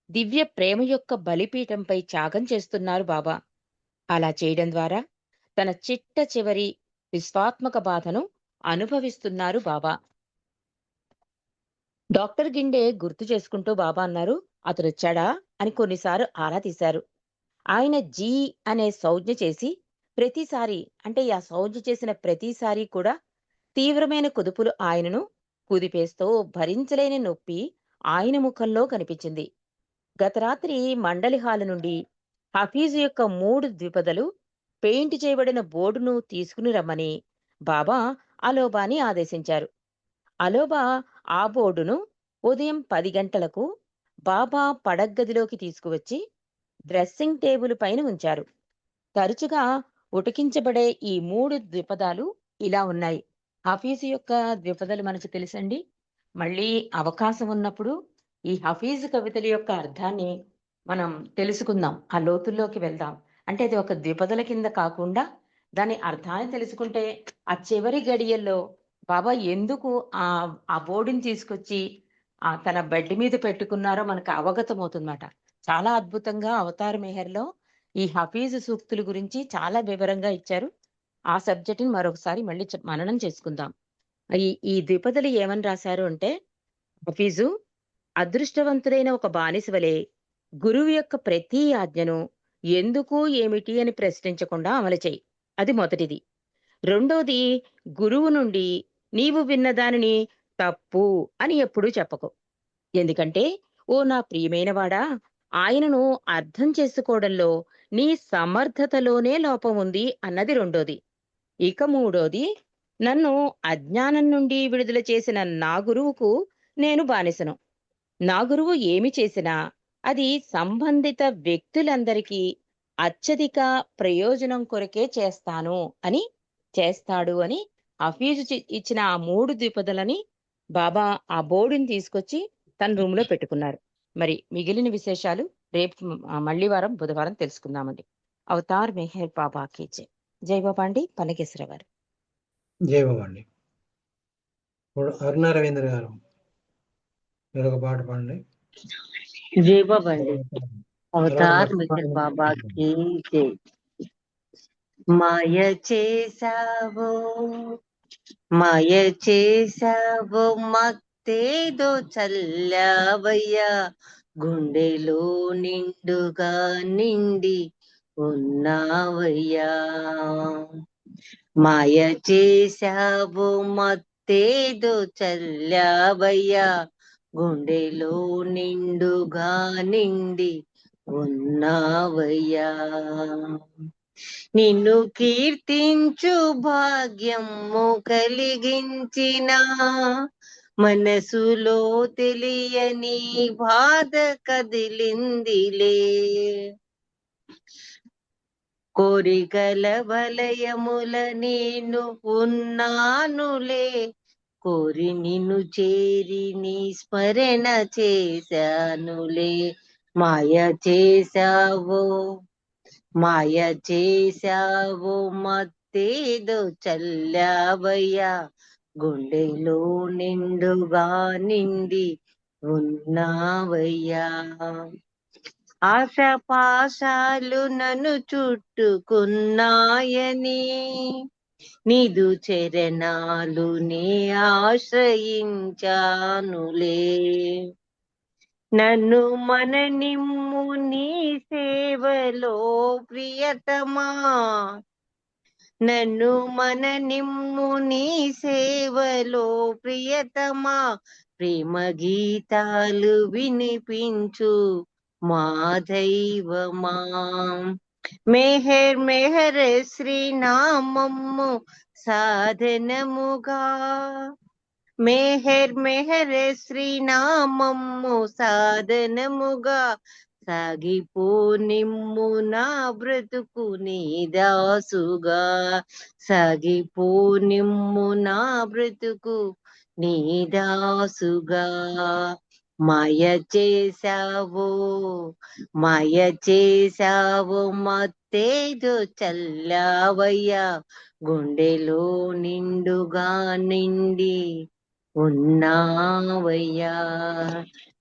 దివ్య ప్రేమ యొక్క బలిపీఠంపై త్యాగం చేస్తున్నారు బాబా. అలా చేయడం ద్వారా తన చిట్ట చివరి విశ్వాత్మక బాధను అనుభవిస్తున్నారు బాబా. డాక్టర్ గిండే గుర్తు చేసుకుంటూ బాబా అన్నారు, అతడొచ్చాడా అని కొన్నిసార్లు ఆరా తీశారు. ఆయన జీ అనే సౌజ్ఞ చేసి ప్రతిసారి, అంటే ఆ సౌజ్ఞ చేసిన ప్రతిసారి కూడా తీవ్రమైన కుదుపులు ఆయనను కుదిపేస్తూ భరించలేని నొప్పి ఆయన ముఖంలో కనిపించింది. గత రాత్రి మండలి హాలు నుండి హఫీజు యొక్క 3 ద్విపదలు పెయింట్ చేయబడిన బోర్డును తీసుకుని రమ్మని బాబా అలోబాని ఆదేశించారు. అలోబా ఆ బోర్డును ఉదయం 10 గంటలకు బాబా పడగ్గదిలోకి తీసుకువచ్చి డ్రెస్సింగ్ టేబుల్ పైన ఉంచారు. తరచుగా ఉటకించబడే ఈ 3 ద్విపదాలు ఇలా ఉన్నాయి. హఫీజు యొక్క ద్విపదలు మనకు తెలుసండి. మళ్ళీ అవకాశం ఉన్నప్పుడు ఈ హఫీజు కవితల యొక్క అర్థాన్ని మనం తెలుసుకుందాం. ఆ లోతుల్లోకి వెళ్దాం. అంటే అది ఒక ద్విపదల కింద కాకుండా దాని అర్థాన్ని తెలుసుకుంటే ఆ చివరి గడియల్లో బాబా ఎందుకు ఆ బోర్డుని తీసుకొచ్చి తన బెడ్ మీద పెట్టుకున్నారో మనకు అవగతమవుతుందన్నమాట. చాలా అద్భుతంగా అవతార్ మెహర్‌లో ఈ హఫీజు సూక్తుల గురించి చాలా వివరంగా ఇచ్చారు. ఆ సబ్జెక్ట్‌ని మరొకసారి మళ్ళీ మననం చేసుకుందాం. ఈ ద్విపదలు ఏమని రాశారు అంటే, హఫీజు అదృష్టవంతుడైన ఒక బానిస వలె గురువు యొక్క ప్రతి ఆజ్ఞను ఎందుకు ఏమిటి అని ప్రశ్నించకుండా అమలు చేయి. అది మొదటిది. రెండోది, గురువు నుండి నీవు విన్న దానిని తప్పు అని ఎప్పుడూ చెప్పకు. ఎందుకంటే ఓ నా ప్రియమైన వాడా, ఆయనను అర్థం చేసుకోవడంలో నీ సమర్థతలోనే లోపం ఉంది అన్నది రెండోది. ఇక మూడోది, నన్ను అజ్ఞానం నుండి విడుదల చేసిన నా గురువుకు నేను బానిసను. నా గురువు ఏమి చేసినా అది సంబంధిత వ్యక్తులందరికీ అత్యధిక ప్రయోజనం కొరకే చేస్తాడు అని హఫీజు ఇచ్చిన ఆ 3 ద్విపదలని బాబా ఆ బోర్డుని తీసుకొచ్చి తన రూమ్ లో పెట్టుకున్నారు. మరి మిగిలిన విశేషాలు రేపు మళ్ళీ బుధవారం తెలుసుకుందామండి. అవతార్ మెహర్ బాబాకి జై. జై బాబా అండి. పన్నగేశ్వర గారు. జై బాబా అండి. ఇప్పుడు అరుణ రవీంద్ర గారు మీరు ఒక పాట పాడండి. జై బాబా అండి. అవతార్ మెహర్ బాబా కి జై. మాయ చేసావో మత్తేదో చల్లావయ్యా, గుండెలో నిండుగా నిండి ఉన్నావయ్యా. మాయ చేసావో మత్తేదో చల్లావయ్యా, గుండెలో నిండుగా నిండి ఉన్నావయ్యా. నిన్ను కీర్తించు భాగ్యము కలిగించిన మనసులో తెలియని బాధ కదిలిందిలే. కోరికల వలయముల నేను ఉన్నానులే, కోరి నిన్ను చేరి నీ స్మరణ చేశానులే. మాయ చేశావో మత్తేదో చల్లావయ్యా, గుండెలో నిండుగా నిండి ఉన్నావయ్యా. ఆశపాశాలు నన్ను చుట్టుకున్నాయని నీదు చరణాలు నే ఆశ్రయించానులే. నన్ను మననిమ్ము నీ సేవలో ప్రియతమా, నన్ను మననిమ్ము నీ సేవలో ప్రియతమా. ప్రేమ గీతాలు వినిపించు మా దైవమా. మెహర్ శ్రీనామము సాధనముగా, మెహర్ శ్రీనామము సాధనముగా, సాగిపో నిమ్ము నా బ్రతుకు నీ దాసుగా. సాగిపో నిమ్ము నా బ్రతుకు నీ దాసుగా. మాయ చేసావో మత్తేదో చల్లావయ్యా, గుండెలో నిండుగా నిండి ఉన్నావయ్యా.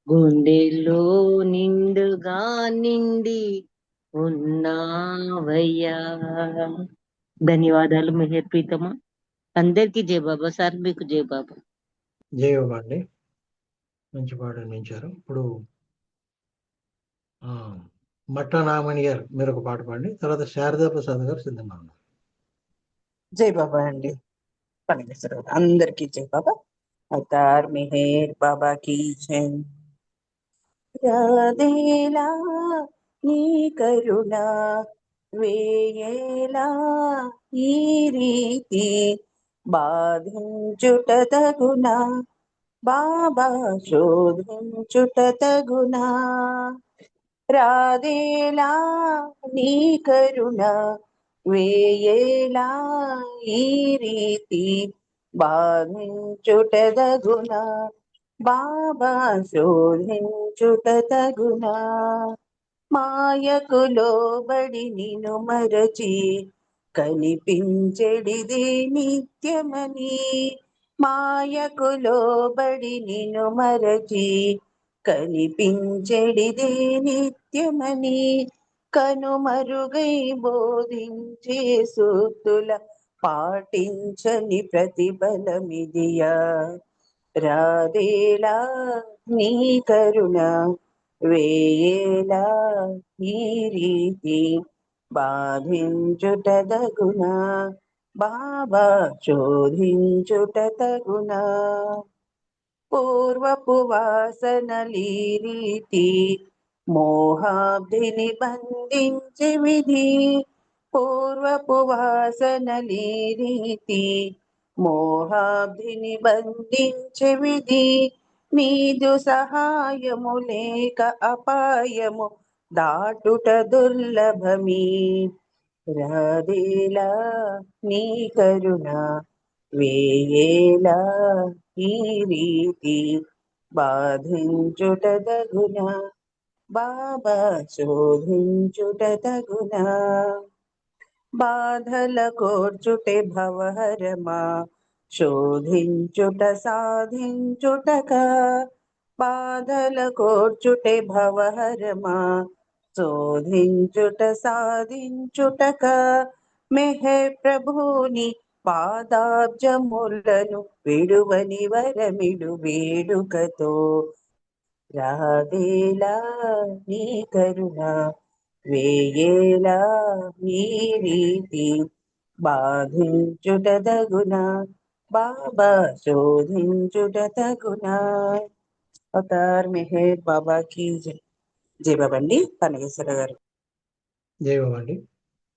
గుండెలో నిండుగా నిండి ఉన్నావయ్యా. ధన్యవాదాలు మెహర్ ప్రీతమా. అందరికీ జై బాబా. సార్ మీకు జై బాబా. జై బాబా అండి. మంచి పాట అందించారు. ఇప్పుడు మట్టా నాగమణి గారు మీరు ఒక పాట పాడండి. తర్వాత శారదా ప్రసాద్ గారు సిద్ధంగా ఉన్నారు. జై బాబా అండి. పన్నగేశ్వర గారు అందరికీ జై బాబా. అవతార్ మెహర్ బాబా की जय. రాదేలా నీ కరుణ వేయేలా ఈ రీతి బాధించుట తగునా, బాబా శోధించుట తగునా. రాదేలా నీ కరుణ వేయేలా ఈ రీతి బాధించుటదగునా బాబా శోధించుటదగునా మాయకు లోబడి నిన్ను మరచి కనిపించెడిది నిత్యమని మాయకు లోబడి నిన్ను మరచి కనిపించెడిది నిత్యమని కనుమరుగై బోధించే సూక్తుల పాటించని ప్రతిఫలమిదియా రాదేలా నీ కరుణ వేయేలా ఈ రీతి బాధించుటదగునా బాబా శోధించుటదగునా పూర్వపు వాసనలీ రీతి మోహాబ్ధిని బంధించి విధి పూర్వపు వాసనలీ రీతి మోహాబ్ధిని బంధించి విధి నీదు సహాయము లేక అపాయము దాటుట దుర్లభమీ రాదేలా నీ కరుణ వేయేలా ఈ రీతి బాధించుటదగునా బాబా శోధించుటదగునా బాధల కోర్చుటే భవహరమా శోధించుట సాధించుటక బాధల కోర్చుటే భవహరమా శోధించుట సాధించుటక మెహే ప్రభుని పాదాబ్జములను విడువని వరమిడు వేడుకతో రాదేలా నీ కరుణ వేయేలా నీ రీతి బాధించుటదగునా బాబా శోధించుటదగునా అవతార్ మెహర్ బాబా की जय జై బాబా అండి పన్నగేశ్వర గారు జై బాబా అండి.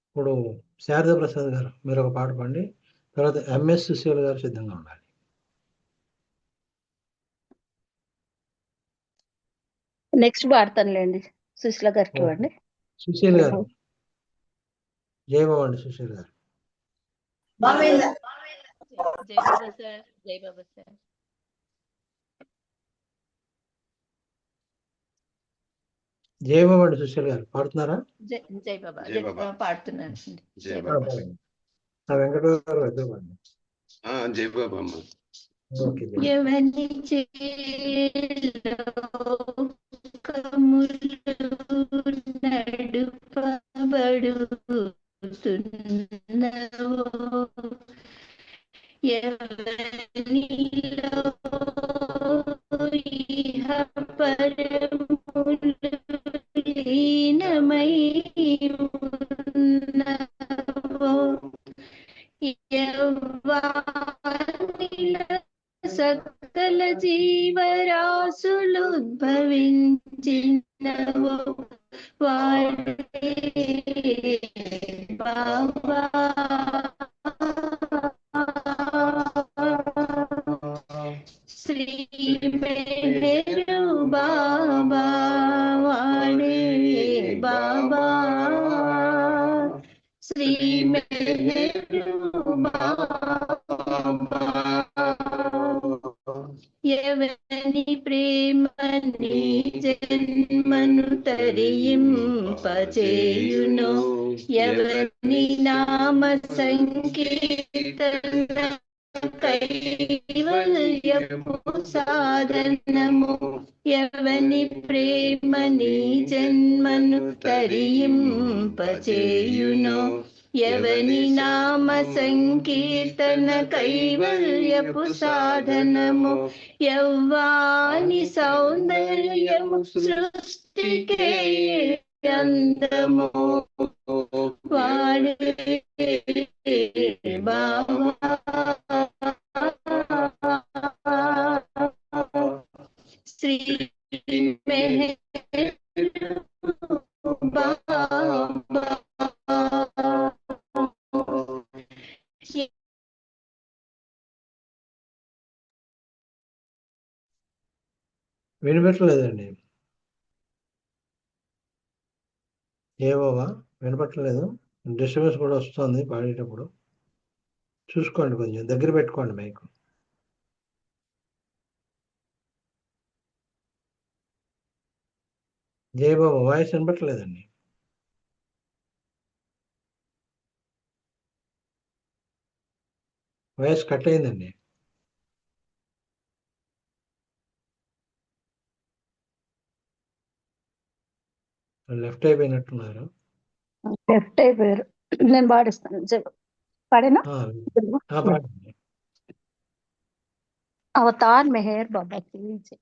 ఇప్పుడు శారదా ప్రసాద్ గారు మీరు ఒక పాట పాడండి. తర్వాత ఎంఎస్ సుశీల్ గారు సిద్ధంగా ఉండాలి. నెక్స్ట్ పాడతానులేండి సుశీల గారికి ఓకే. ఇవ్వండి. సుశీల్ గారు జై బాబా అండి. సుశీల్ గారు జై బాబా సార్. జై బాబా సార్. జై బాబా అండి. సుశీల్ గారు పాడుతున్నారా? జై బాబా. జై బాబా. పాడుతున్నాను. జై బాబా. వెంకటరావు గారు ఇద్దరు పాడండి. జై బాబా అమ్మ. ఓకే. ఎవని చేలోకములు నడుపబడుతున్నవో ఎవనిలో ఇహ పరములు లీనమై ఉన్నవో యవ్వానిలో సకల జీవరాశులు ఉద్భవించినవో వాడే బాబా శ్రీ మెహరు బాబా వాడే బాబా శ్రీ మెహరు బాబా ఎవని ప్రేమని జన్మను తరింపచేయునో ఎవని నామ సంకీర్తన కైవల్యపు సాధనము ఎవని ప్రేమని జన్మను తరింపచేయునో ఎవని నామ సంకీర్తన కైవల్యపు సాధనము యవ్వాని సౌందర్యము సృష్టికే అందము వాడే బాబా శ్రీ మెహర్ బాబా వినపట్లేదండి. ఏ బాబా వినపట్లేదు. డిస్టర్బెన్స్ కూడా వస్తుంది పాడేటప్పుడు. చూసుకోండి, కొంచెం దగ్గర పెట్టుకోండి మైక్. జయబాబు వాయిస్ వినపట్లేదండి. వాయిస్ కట్ అయిందండి. లెఫ్ట్ అయిపోయినట్టున్నారు. లెఫ్ట్ అయిపోయారు. నేను పాడిస్తాను. పాడేనా? పాడండి. అవతార్ మెహర్ బాబా की जय.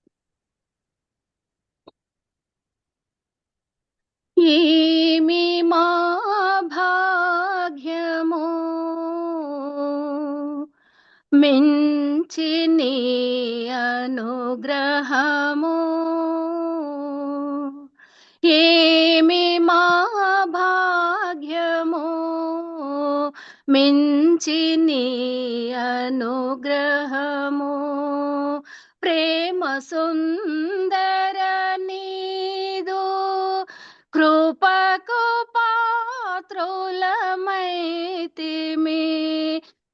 ఏమి మా భాగ్యమో మించి నీ అనుగ్రహము, ఏమి మా భాగ్యమో మించి నీ అనుగ్రహము, ప్రేమ సుందర నీదు కృపకు పాత్రులమైతిమి,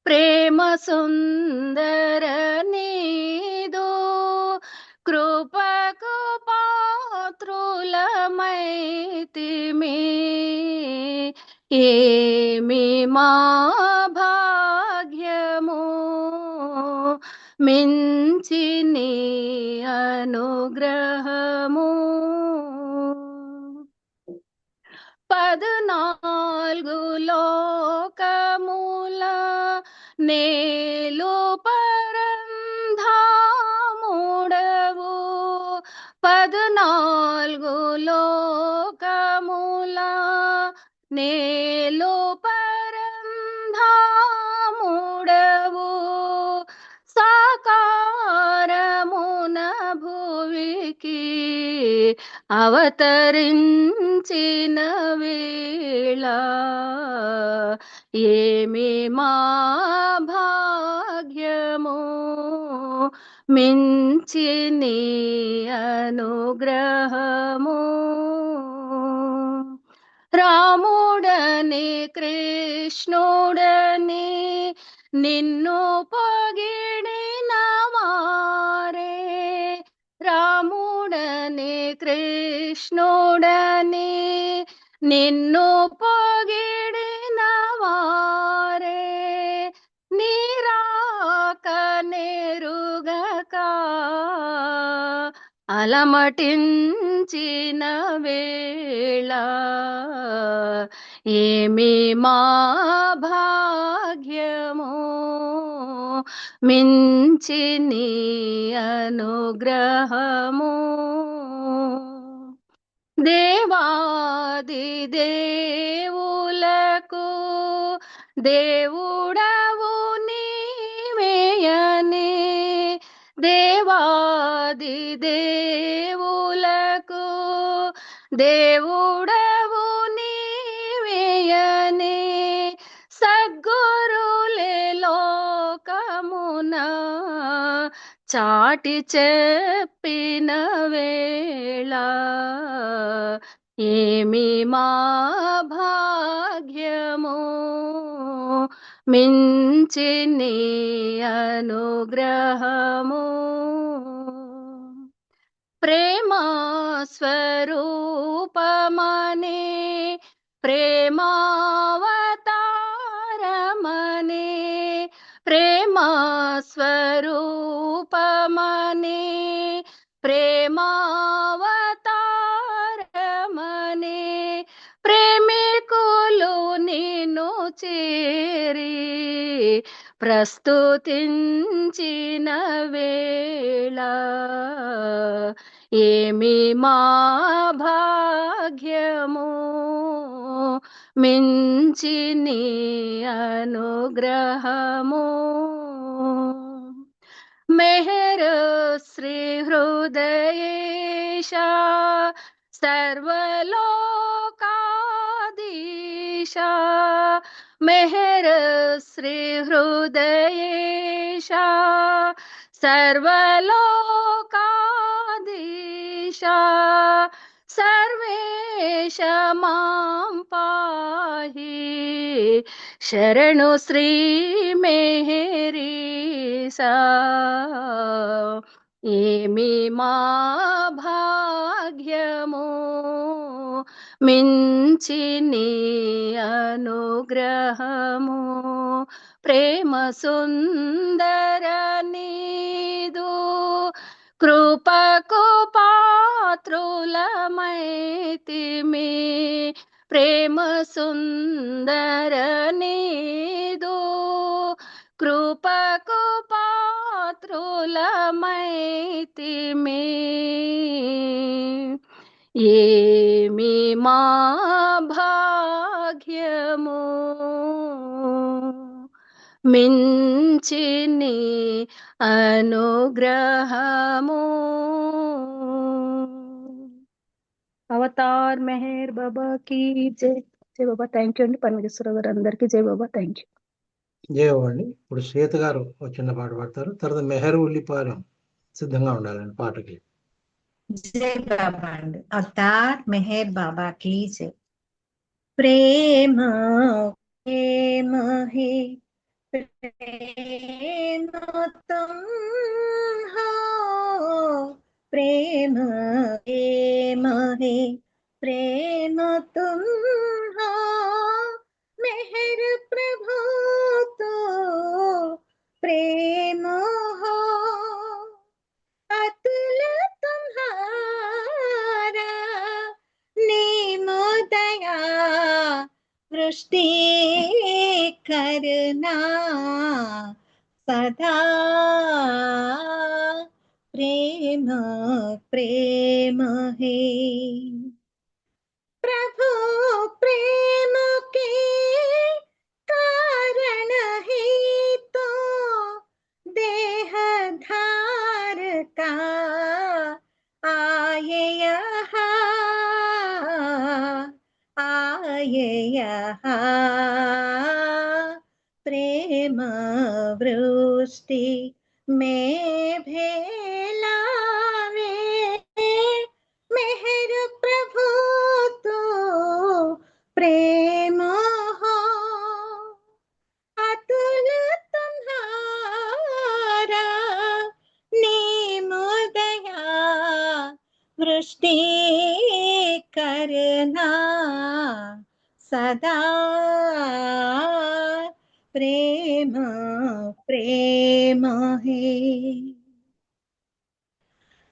ప్రేమ సుందర నీదు కృపకు పాత్రులమైతిమి, ఏమి మా భాగ్యము మించి నీ అనుగ్రహము, 14 లోకముల నేలు పరంధాముడవు, 14 లోకముల నేలు పరంధాముడవు, సాకారమున భువికి అవతరించిన వేళ, ఏమి మా భాగ్యము మించి నీ అనుగ్రహము, రాముడని కృష్ణుడని నిన్ను పొగిడిన వారే, రాముడని కృష్ణుడని నిన్ను పొగిడిన వారే, నీరాక నెరుగక అలమటించిన వేళ, ఏమి మా భాగ్యము మించి నీ అనుగ్రహము, దేవాది దేవులకు దేవుడవు నీవేయని, దేవాది దేవులకు దేవుడవు నీవేయని, సద్గురులే లోకమున చాటి చెప్పిన వేళ, ఏమి మా భాగ్యము మించి నీ అనుగ్రహము, ప్రేమా స్వరూపమనే ప్రేమావతారమనే, ప్రేమా స్వరూపమనే ప్రేమావతారమనే, ప్రేమికులు నిన్ను చేరి ప్రస్తుతించిన వేళ, ఏమి మా భాగ్యము మించి నీ అనుగ్రహము, మెహర్ శ్రీ హృదయేశ సర్వలోకాధీశ, మెహర్ శ్రీ హృదయేశ సర్వలోకాధీశ, सर्वेश मां पाहि शरणु श्री मेहरीसा ఏమి మా భాగ్యము మించి నీ అనుగ్రహము ప్రేమ సుందర నీదు కృపకు పాత్రులమైతిమి ప్రేమ సుందర నీదు కృపకు పాత్రులమైతిమి ఏమి మా భాగ్యము మించి నీ అనుగ్రహము అవతార్ మెహర్ బాబా కి జై జై బాబా థ్యాంక్ యూ అండి పరమేశ్వర గారు అందరికీ జై బాబా థ్యాంక్ యూ జయవండి. ఇప్పుడు శ్వేత గారు ఒక చిన్న పాట పాడతారు. తర్వాత మెహర్ ఉల్లిపాలెం సిద్ధంగా ఉండాలండి పాటకి. जय बाबा अवतार मेहर बाबा की जय। प्रेम प्रेम है प्रेम तुम हो प्रेम प्रेम है प्रेम तुम हो मेहर प्रभु तो प्रेम हो अतुल तुम्हारा नेम दया वृष्टि करना सदा प्रेम प्रेम है प्रभु प्रेम के कारण है तो देह धार का आये यहाँ प्रेम वृष्टि में भेलावे मेहर प्रभु तो प्रेम हो अतुल तुम्हारा नेम दया वृष्टि करना सदा प्रेम प्रेम है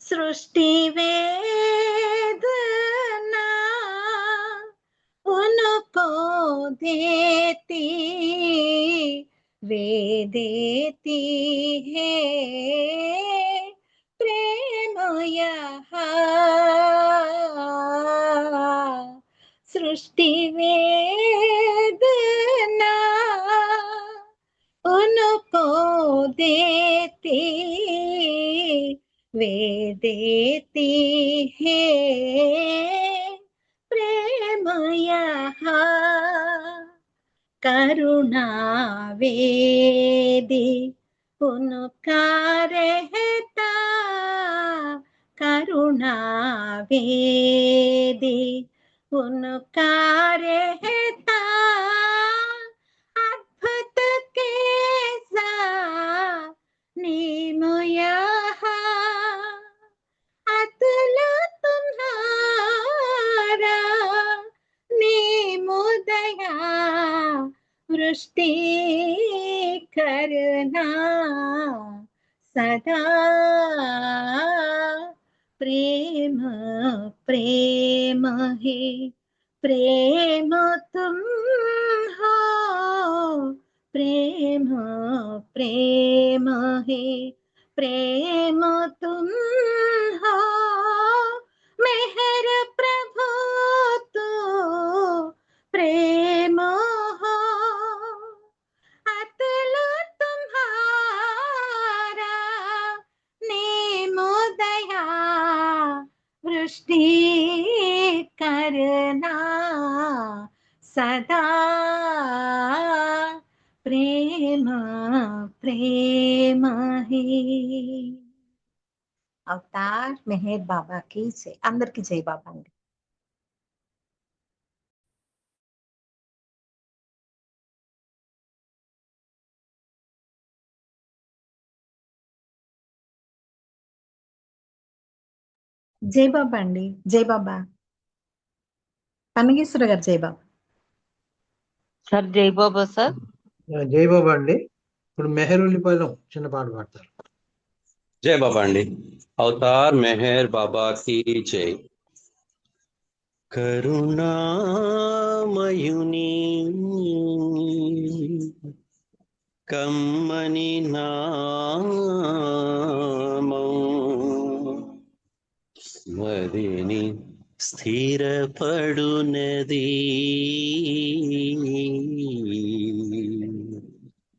सृष्टि वेदना उनको देती वे देती है प्रेम यहाँ सृष्टि वेदना उनको देती वे देती है प्रेम यहाँ करुणा वेदी उनका रहता करुणा वेदी उनका रहता अद्भुत कैसा नेम यहाँ अतुल तुम्हारा नेम दया वृष्टि करना सदा प्रेम प्रेम है प्रेम तुम हो प्रेम प्रेम है प्रेम तुम हो मेहर प्रभु तो प्रेम हो अतुल तुम्हारा नेम दया वृष्टि करना सदा प्रेम प्रेम है అవతార్ మెహర్ బాబా కి జై అందరికి జై బాబా అండి జై బాబా అండి. జై బాబా. పన్నగేశ్వర గారు జై బాబా. సార్ జై బాబా సార్. జై బాబా అండి. ఇప్పుడు మెహరుల్లిపాలెం చిన్న పాట పాడతారు. జై బాబా అండి. అవతార్ మెహర్ బాబా की जय. కరుణామయుని కమ్మని నామం మదిని స్థిరపడునది.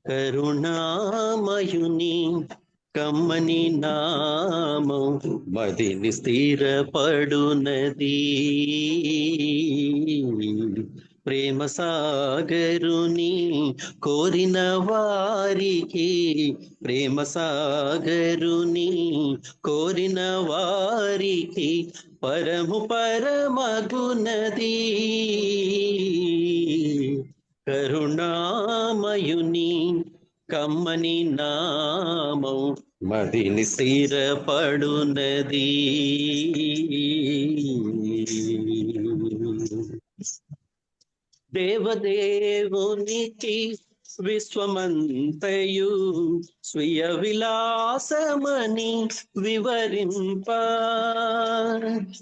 కరుణామయుని కమ్మని నామం మదిని స్థిరపడునది. ప్రేమ సాగరుని కోరిన వారికి, ప్రేమ సాగరుని కోరిన వారికి పరము పరమగునది. కరుణామయుని కమ్మని నామం మదిని స్థిరపడునది. దేవదేవునికి విశ్వమంతయు స్వీయ విలాసమని వివరింప.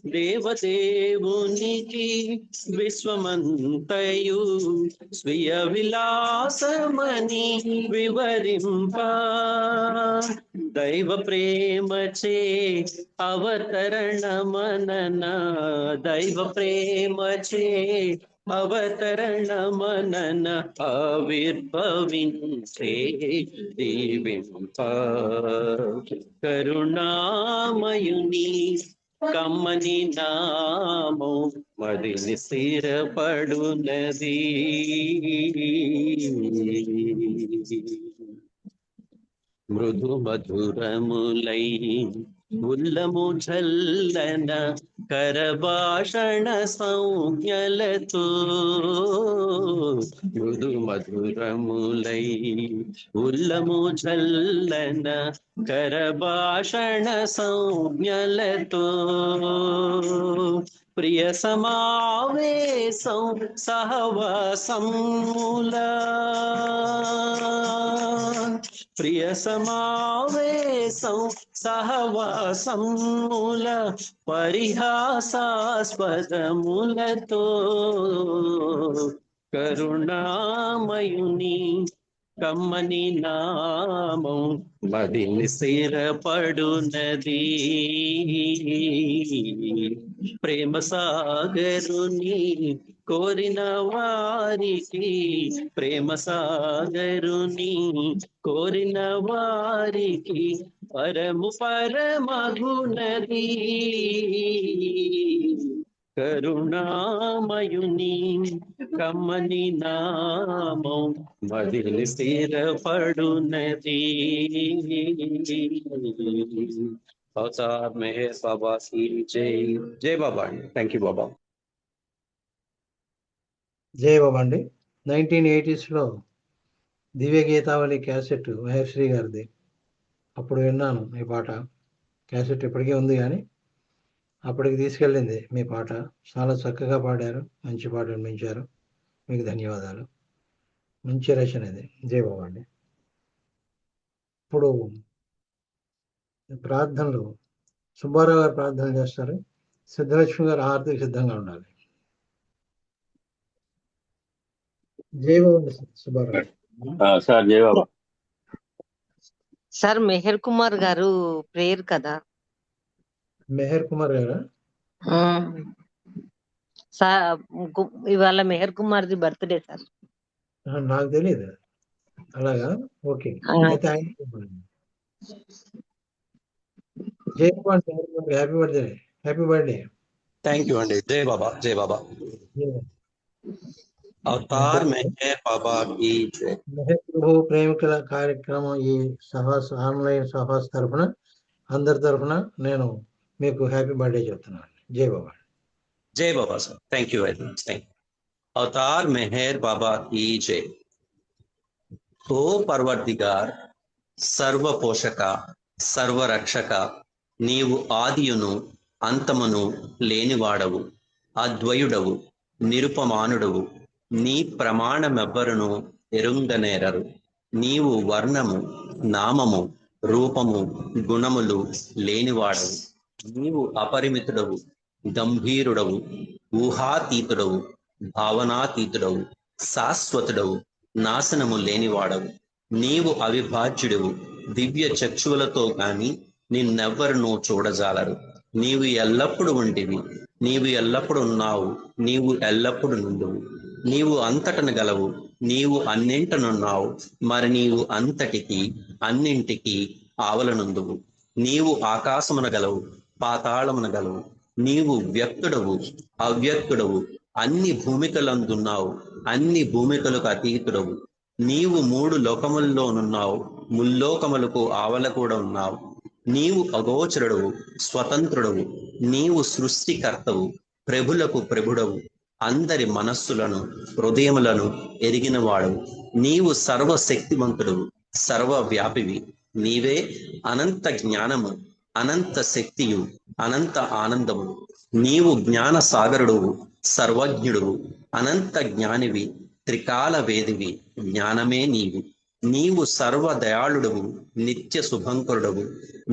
దేవదేవునికి విశ్వమంతయు స్వీయ విలాసమని వివరింప. దైవ ప్రేమచే అవతరణ మనన, దైవ ప్రేమచే అవతరణ మనన ఆవిర్భవించే దీవింప. కరుణామయుని కమ్మని నామం మదిని స్థిరపడునది. మృదు మధురములై ఉల్లము జల్లన కరభాషణ సంజ్ఞలతో, మృదు మధురములై ఉల్లము జల్లన కరభాషణ సంజ్ఞలతో, ప్రియ సమావేశం సహవాసముల, ప్రియ సమావేశం సహవాసముల పరిహాసాస్పదములతో. కరుణామయుని కమ్మని నామం మదిని స్థిరపడునది. ప్రేమ సాగరుని కోరిన వారికి, ప్రేమ సాగరుని కోరిన వారికి పరము పరమగునది. కరుణామయుని కమ్మని నామం మదిని స్థిరపడునది. అవతార్ మెహర్ బాబా की जय. జై బాబా అండి. థ్యాంక్ యూ బాబా. జై బాబా అండి. 1980s దివ్య గీతావళి క్యాసెట్ మహర్శ్రీ గారిది. అప్పుడు విన్నాను మీ పాట. క్యాసెట్ ఇప్పటికే ఉంది కానీ అప్పటికి తీసుకెళ్ళింది మీ పాట. చాలా చక్కగా పాడారు, మంచి పాట అనిపించారు. మీకు ధన్యవాదాలు. మంచి రచన ఇది. జై బాబా అండి. ఇప్పుడు ప్రార్థనలు సుబ్బారావు గారు ప్రార్థన చేస్తారు. సిద్ధలక్ష్మి గారు హారతికి సిద్ధంగా ఉండాలి. జై బాబా సుబ్బారావు. సార్ జై బాబా. సార్ మెహర్ కుమార్ గారు ప్రేయర్ కదా. మెహర్ కుమార్ గారా? ఇవాళ మెహర్ కుమార్ ది బర్త్డే సార్. నాకు తెలియదు. అలాగా, ఓకే. అయితే ఆయన జై Baba, happy birthday. Happy birthday. Thank you అండి. జై బాబా. జై బాబా. అవతార్ మెహర్ బాబా की जय. మెహర్ ప్రభు ప్రేమికుల కార్యక్రమం ఈ ఆన్లైన్ సభాస్ తరఫున అందరి తరఫున నేను మీకు హ్యాపీ బర్త్డే చెప్తున్నాను. జై బాబా. జై Baba sir. Thank you very much. Thank you. Avatar Meher Baba की जय. ఓ పర్వర్దిగార్, సర్వ పోషక, సర్వరక్షక, నీవు ఆదియును అంతమును లేనివాడవు, అద్వయుడవు, నిరుపమానుడవు. నీ ప్రమాణమెవ్వరును ఎరుంగనేరరు. నీవు వర్ణము, నామము, రూపము, గుణములు లేనివాడవు. నీవు అపరిమితుడవు, గంభీరుడవు, ఊహాతీతుడవు, భావనాతీతుడవు, శాశ్వతుడవు, నాశనము లేనివాడవు. నీవు అవిభాజ్యుడవు, దివ్య చక్షువులతో గాని నిన్నెవ్వరునూ చూడజాలరు. నీవు ఎల్లప్పుడు ఉంటివి, నీవు ఎల్లప్పుడు ఉన్నావు, నీవు ఎల్లప్పుడు నుండువు. నీవు అంతటను గలవు, నీవు అన్నింటనున్నావు, మరి నీవు అంతటికి అన్నింటికి ఆవలనుందువు. నీవు ఆకాశమున గలవు, పాతాళమున గలవు. నీవు వ్యక్తుడవు, అవ్యక్తుడవు, అన్ని భూమికలందున్నావు, అన్ని భూమికలకు అతీతుడవు. నీవు 3 లోకముల్లోనున్నావు, ముల్లోకములకు ఆవల కూడా ఉన్నావు. నీవు అగోచరుడవు, స్వతంత్రుడవు. నీవు సృష్టికర్తవు, ప్రభులకు ప్రభుడవు. అందరి మనస్సులను, హృదయములను ఎరిగిన వాడవు. నీవు సర్వశక్తిమంతుడవు, సర్వవ్యాపివి. నీవే అనంత జ్ఞానము, అనంత శక్తియు, అనంత ఆనందము. నీవు జ్ఞాన సాగరుడువు, సర్వజ్ఞుడువు, అనంత జ్ఞానివి, త్రికాల వేదివి. జ్ఞానమే నీవు. నీవు సర్వదయాళుడవు, నిత్య శుభంకరుడవు.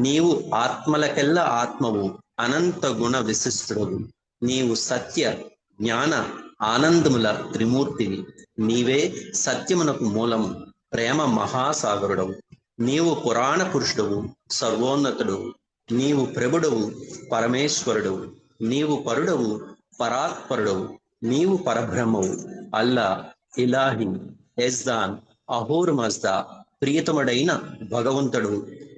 నీవు ఆత్మలకెల్లా ఆత్మవు, అనంత గుణ విశిష్టుడవు. నీవు సత్య, జ్ఞాన, ఆనందముల త్రిమూర్తివి. నీవే సత్యమునకు మూలము, ప్రేమ మహాసాగరుడవు. నీవు పురాణ పురుషుడవు, సర్వోన్నతుడవు. నీవు ప్రభుడవు, పరమేశ్వరుడవు. నీవు పరుడవు, పరాత్పరుడవు. నీవు పరబ్రహ్మవు, అల్లా, ఇలాహి, ఎజ్దాన్, అహూర్ మజ్దా, ప్రియతముడైన భగవంతుడు.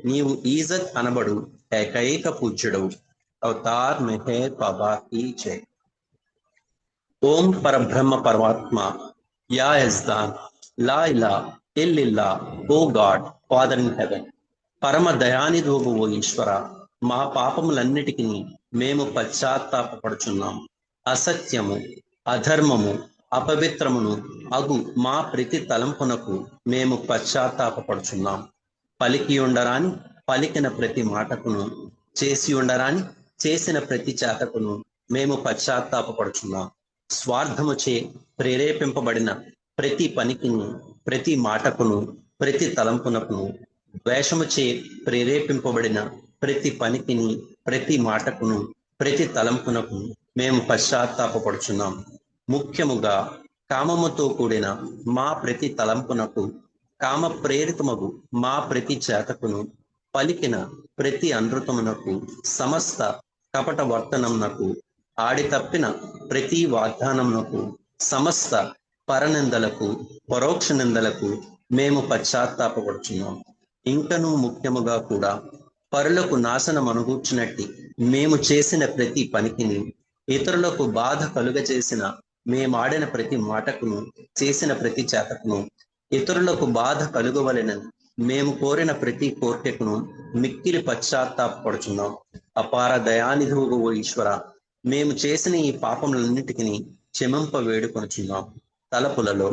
నీవు ఈజత్ అనబడు ఏకైక పూజ్యుడవు. అవతార్ మెహర్ బాబా కీ జై. ఓం పరబ్రహ్మ పరమాత్మ, యా ఎజ్దాన్, లా ఇలా ఇల్లిల్లా, ఓ గాడ్, ఫాదర్ ఇన్ హెవెన్. పరమ దయానిధోగు ఓ ఈశ్వర, మా పాపములన్నిటికీ మేము పశ్చాత్తాపపడుచున్నాం. అసత్యము, అధర్మము, అపవిత్రమును అగు మా ప్రతి తలంపునకు మేము పశ్చాత్తాపపడుచున్నాం. పలికి ఉండరాని పలికిన ప్రతి మాటకును, చేసి ఉండరాని చేసిన ప్రతి చేతకును మేము పశ్చాత్తాపపడుచున్నాం. స్వార్థముచే ప్రేరేపింపబడిన ప్రతి పనికిని, ప్రతి మాటకును, ప్రతి తలంపునకును, ద్వేషముచే ప్రేరేపింపబడిన ప్రతి పనికిని, ప్రతి మాటకును, ప్రతి తలంపునకు మేము పశ్చాత్తాపపడుచున్నాం. ముఖ్యముగా కామముతో కూడిన మా ప్రతి తలంపునకు, కామ ప్రేరితమగు మా ప్రతి చేతకును, పలికిన ప్రతి అనృతమునకు, సమస్త కపట వర్తనమునకు, ఆడి తప్పిన ప్రతి వాగ్దానమునకు, సమస్త పరనిందలకు, పరోక్ష నిందలకు మేము పశ్చాత్తాపపడుచున్నాం. ఇంకనూ ముఖ్యముగా కూడా పరులకు నాశనం అనుగూర్చినట్టి మేము చేసిన ప్రతి పనికిని, ఇతరులకు బాధ కలుగచేసిన మేమాడిన ప్రతి మాటకును, చేసిన ప్రతి చేతకును, ఇతరులకు బాధ కలుగవలెనని మేము కోరిన ప్రతి కోరికను మిక్కిలి పశ్చాత్తాపడుచున్నాం. అపార దయానిధువు ఓ ఈశ్వర, మేము చేసిన ఈ పాపములన్నిటికీ క్షమింప వేడుకొనుచున్నాం. తలపులలో,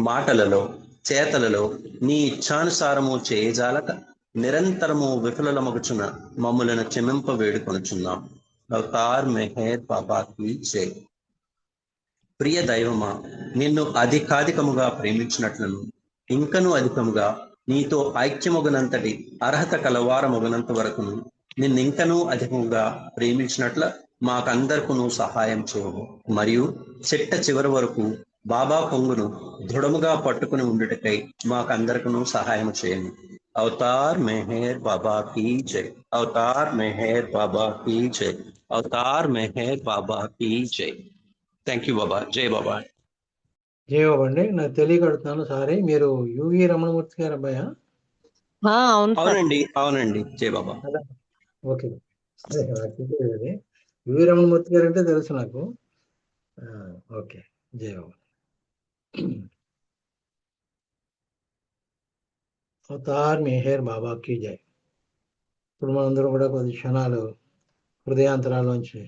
మాటలలో, చేతలలో నీ ఇచ్ఛానుసారము చేయజాలక నిరంతరము విఫలమగుచున్న మమ్ములను క్షమింప వేడుకొనుచున్నాం. అవతార్ మెహర్ బాబా కీ జై. ప్రియ దైవమా, నిన్ను అధికాధికముగా ప్రేమించినట్లను, ఇంకనూ అధికముగా నీతో ఐక్యమగునంతటి అర్హత కలవారమగునంత వరకును నిన్నింకనూ అధికముగా ప్రేమించినట్ల మాకందరికను సహాయం చేయవు. మరియు చిట్ట చివరి వరకు బాబా పొంగును దృఢముగా పట్టుకుని ఉండుటకై మాకందరికను సహాయం చేయను. అవతార్ మెహర్ బాబా కీ జై. అవతార్ మెహర్ బాబా కీ జై. అవతార్ మెహర్ బాబా కీ జై. థ్యాంక్ యూ బాబా. జై బాబా. జై బాబా అండి. నాకు తెలియక అడుగుతున్నాను, సారీ. మీరు యువి రమణమూర్తి గారు అబ్బాయా? అవునండి, అవునండి. జై బాబా. ఓకే, అదే నాకు తెలియదు. యువి రమణమూర్తి గారు అంటే తెలుసు నాకు. ఓకే, జై బాబా. అవతార్ మెహర్ బాబా కీ జై. ఇప్పుడు మనందరం కూడా కొద్ది క్షణాలు హృదయాంతరాల్లోంచి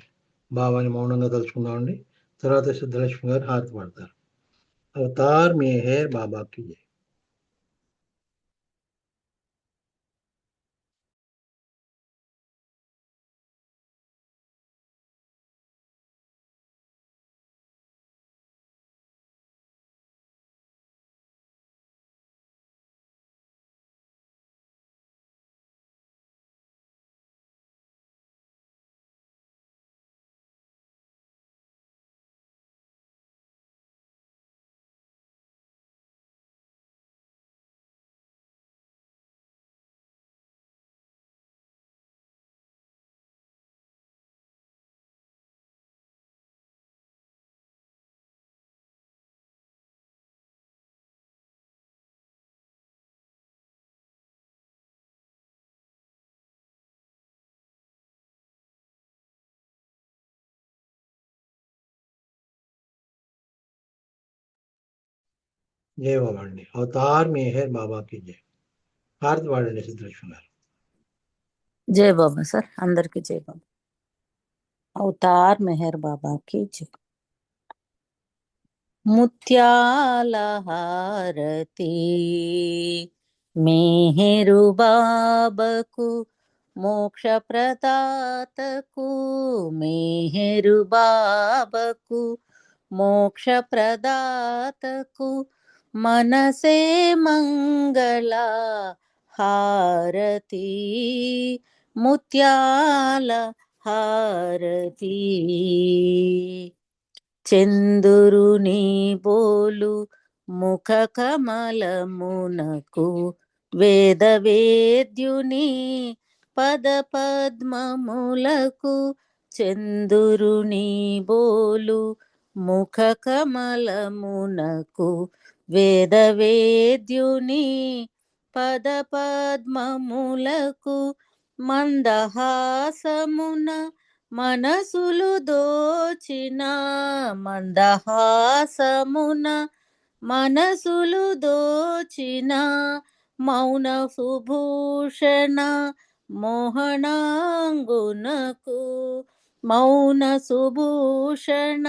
బాబాని మౌనంగా తలుచుకుందామండి. తర్వాత సిద్ధలక్ష్మి గారు హారతి పడతారు. అవతార్ మెహర్ బాబా కీ జై. జై బాబా అండి. అవతార్ మెహర్ బాబాకి జై. హారతి వాడండి సిద్ధలక్ష్మి గారు. జై బాబా సార్, అందరికీ జై బాబా. అవతార్ మెహర్ బాబాకి జై. ముత్యాల హారతి మెహరు బాబాకు, మోక్ష ప్రదాతకు మెహరు బాబాకు, మోక్ష ప్రదాతకు మనసే మంగళ హారతి, ముత్యాల హారతి. చందురుని బోలు ముఖ కమలమునకు, వేద వేద్యుని పద పద్మములకు. చందురుని బోలు ముఖ కమలమునకు, వేద వేద్యుని పద పద్మములకు. మందహాసమున మనసులు దోచిన, మందహాసమున మనసులు దోచిన, మౌన సుభూషణ మోహనాంగునకు, మౌన సుభూషణ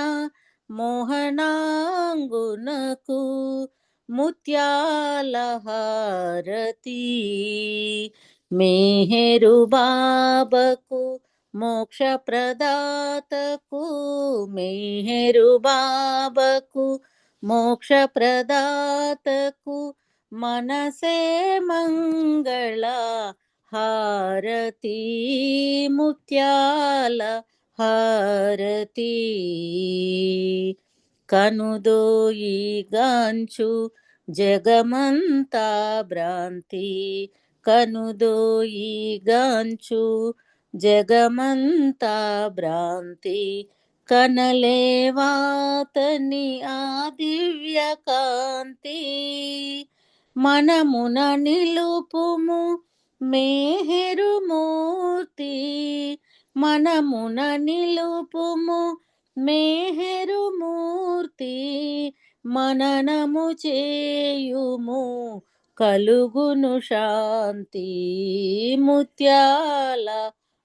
మోహనాంగునకు. ముత్యాల హారతి మెహరు బాబాకు, మోక్ష ప్రదాతకు మెహరు బాబాకు, మోక్ష ప్రదాతకు మనసే మంగళ హారతి, ముత్యాల హారతి. కనుదోయి గాంచు జగమంతా భ్రాంతి, కనుదోయి గాంచు జగమంతా భ్రాంతి. కనలేవాతని ఆ దివ్య కాంతి, మనమున నిలుపుము మెహరు మూర్తి, మనమున నిలుపుము మెహరు మూర్తి. మననము చేయుము కలుగును శాంతి, ముత్యాల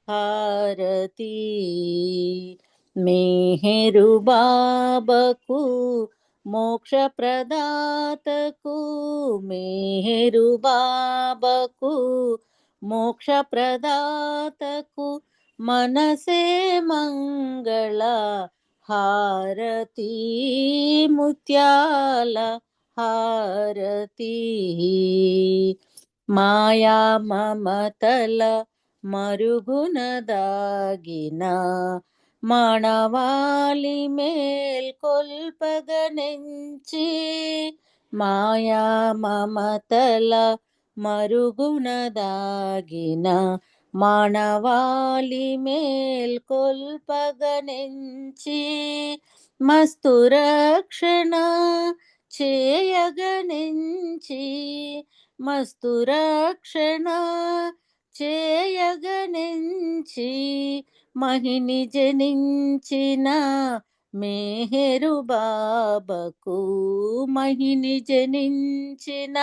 హారతి మెహరు బాబాకు, మోక్ష ప్రదాతకు మెహరు బాబాకు, మోక్ష ప్రదాతకు మనసే మంగళ హారతి, ముత్యాల హారతి. మాయా మమతల మరుగున దాగిన, మానవాళి మేల్కొల్పగనెంచి. మాయా మమతల మరుగున దాగిన, మానవాళి మేల్కొల్పగనెంచి. మస్తు రక్షణ చేయగనెంచి, మస్తు రక్షణ చేయగనెంచి. మహిని జనించిన మెహరు బాబాకు, మహిని జనించిన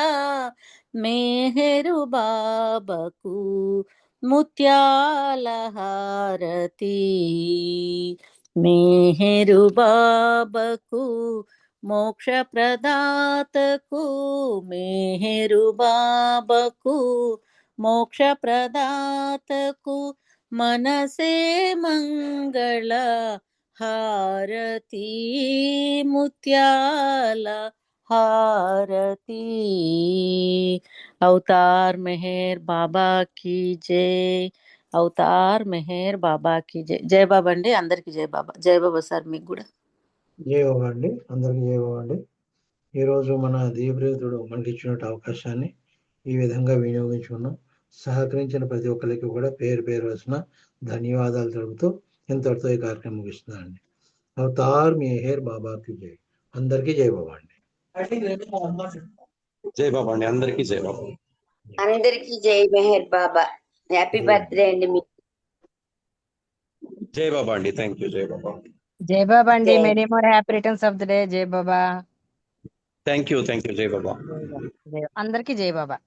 మెహరు బాబాకు. ముత్యాల హారతి మెహరు బాబాకు, మోక్ష ప్రదాతకు మెహరు బాబాకు, మోక్ష ప్రదాతకు మనసే మంగళ హారతి, ముత్యాల హారతి. అవతార్ మెహర్ బాబా की जय, అవతార్ మెహర్ బాబా की जय. జై బాబా అండి, అందరికి జై బాబా. జై బాబా సార్, మీకు కూడా జై బాబా అండి, అందరికీ జై బాబా అండి. ఈరోజు మన దీవృతుడు మనకి ఇచ్చినట్టు అవకాశాన్ని ఈ విధంగా వినియోగించుకున్నాం. సహకరించిన ప్రతి ఒక్కరికి కూడా పేరు పేరు వచ్చిన ధన్యవాదాలు తెలుపుతూ ఇంతటితో ఈ కార్యక్రమం ముగిస్తున్నానండి. అవతార్ మెహర్ బాబాకి జై. అందరికీ జై బాబా అండి. జై బాబా అండి, అందరికీ జై బాబా. అందరికీ జై మెహర్ బాబా. హ్యాపీ బర్త్డే అండి మీకు. జై బాబా అండి, థ్యాంక్ యూ. జై బాబా. జై బాబా అండి, many more happy returns of the day. జై బాబా. థ్యాంక్ యూ జై బాబా. అందరికీ జై బాబా.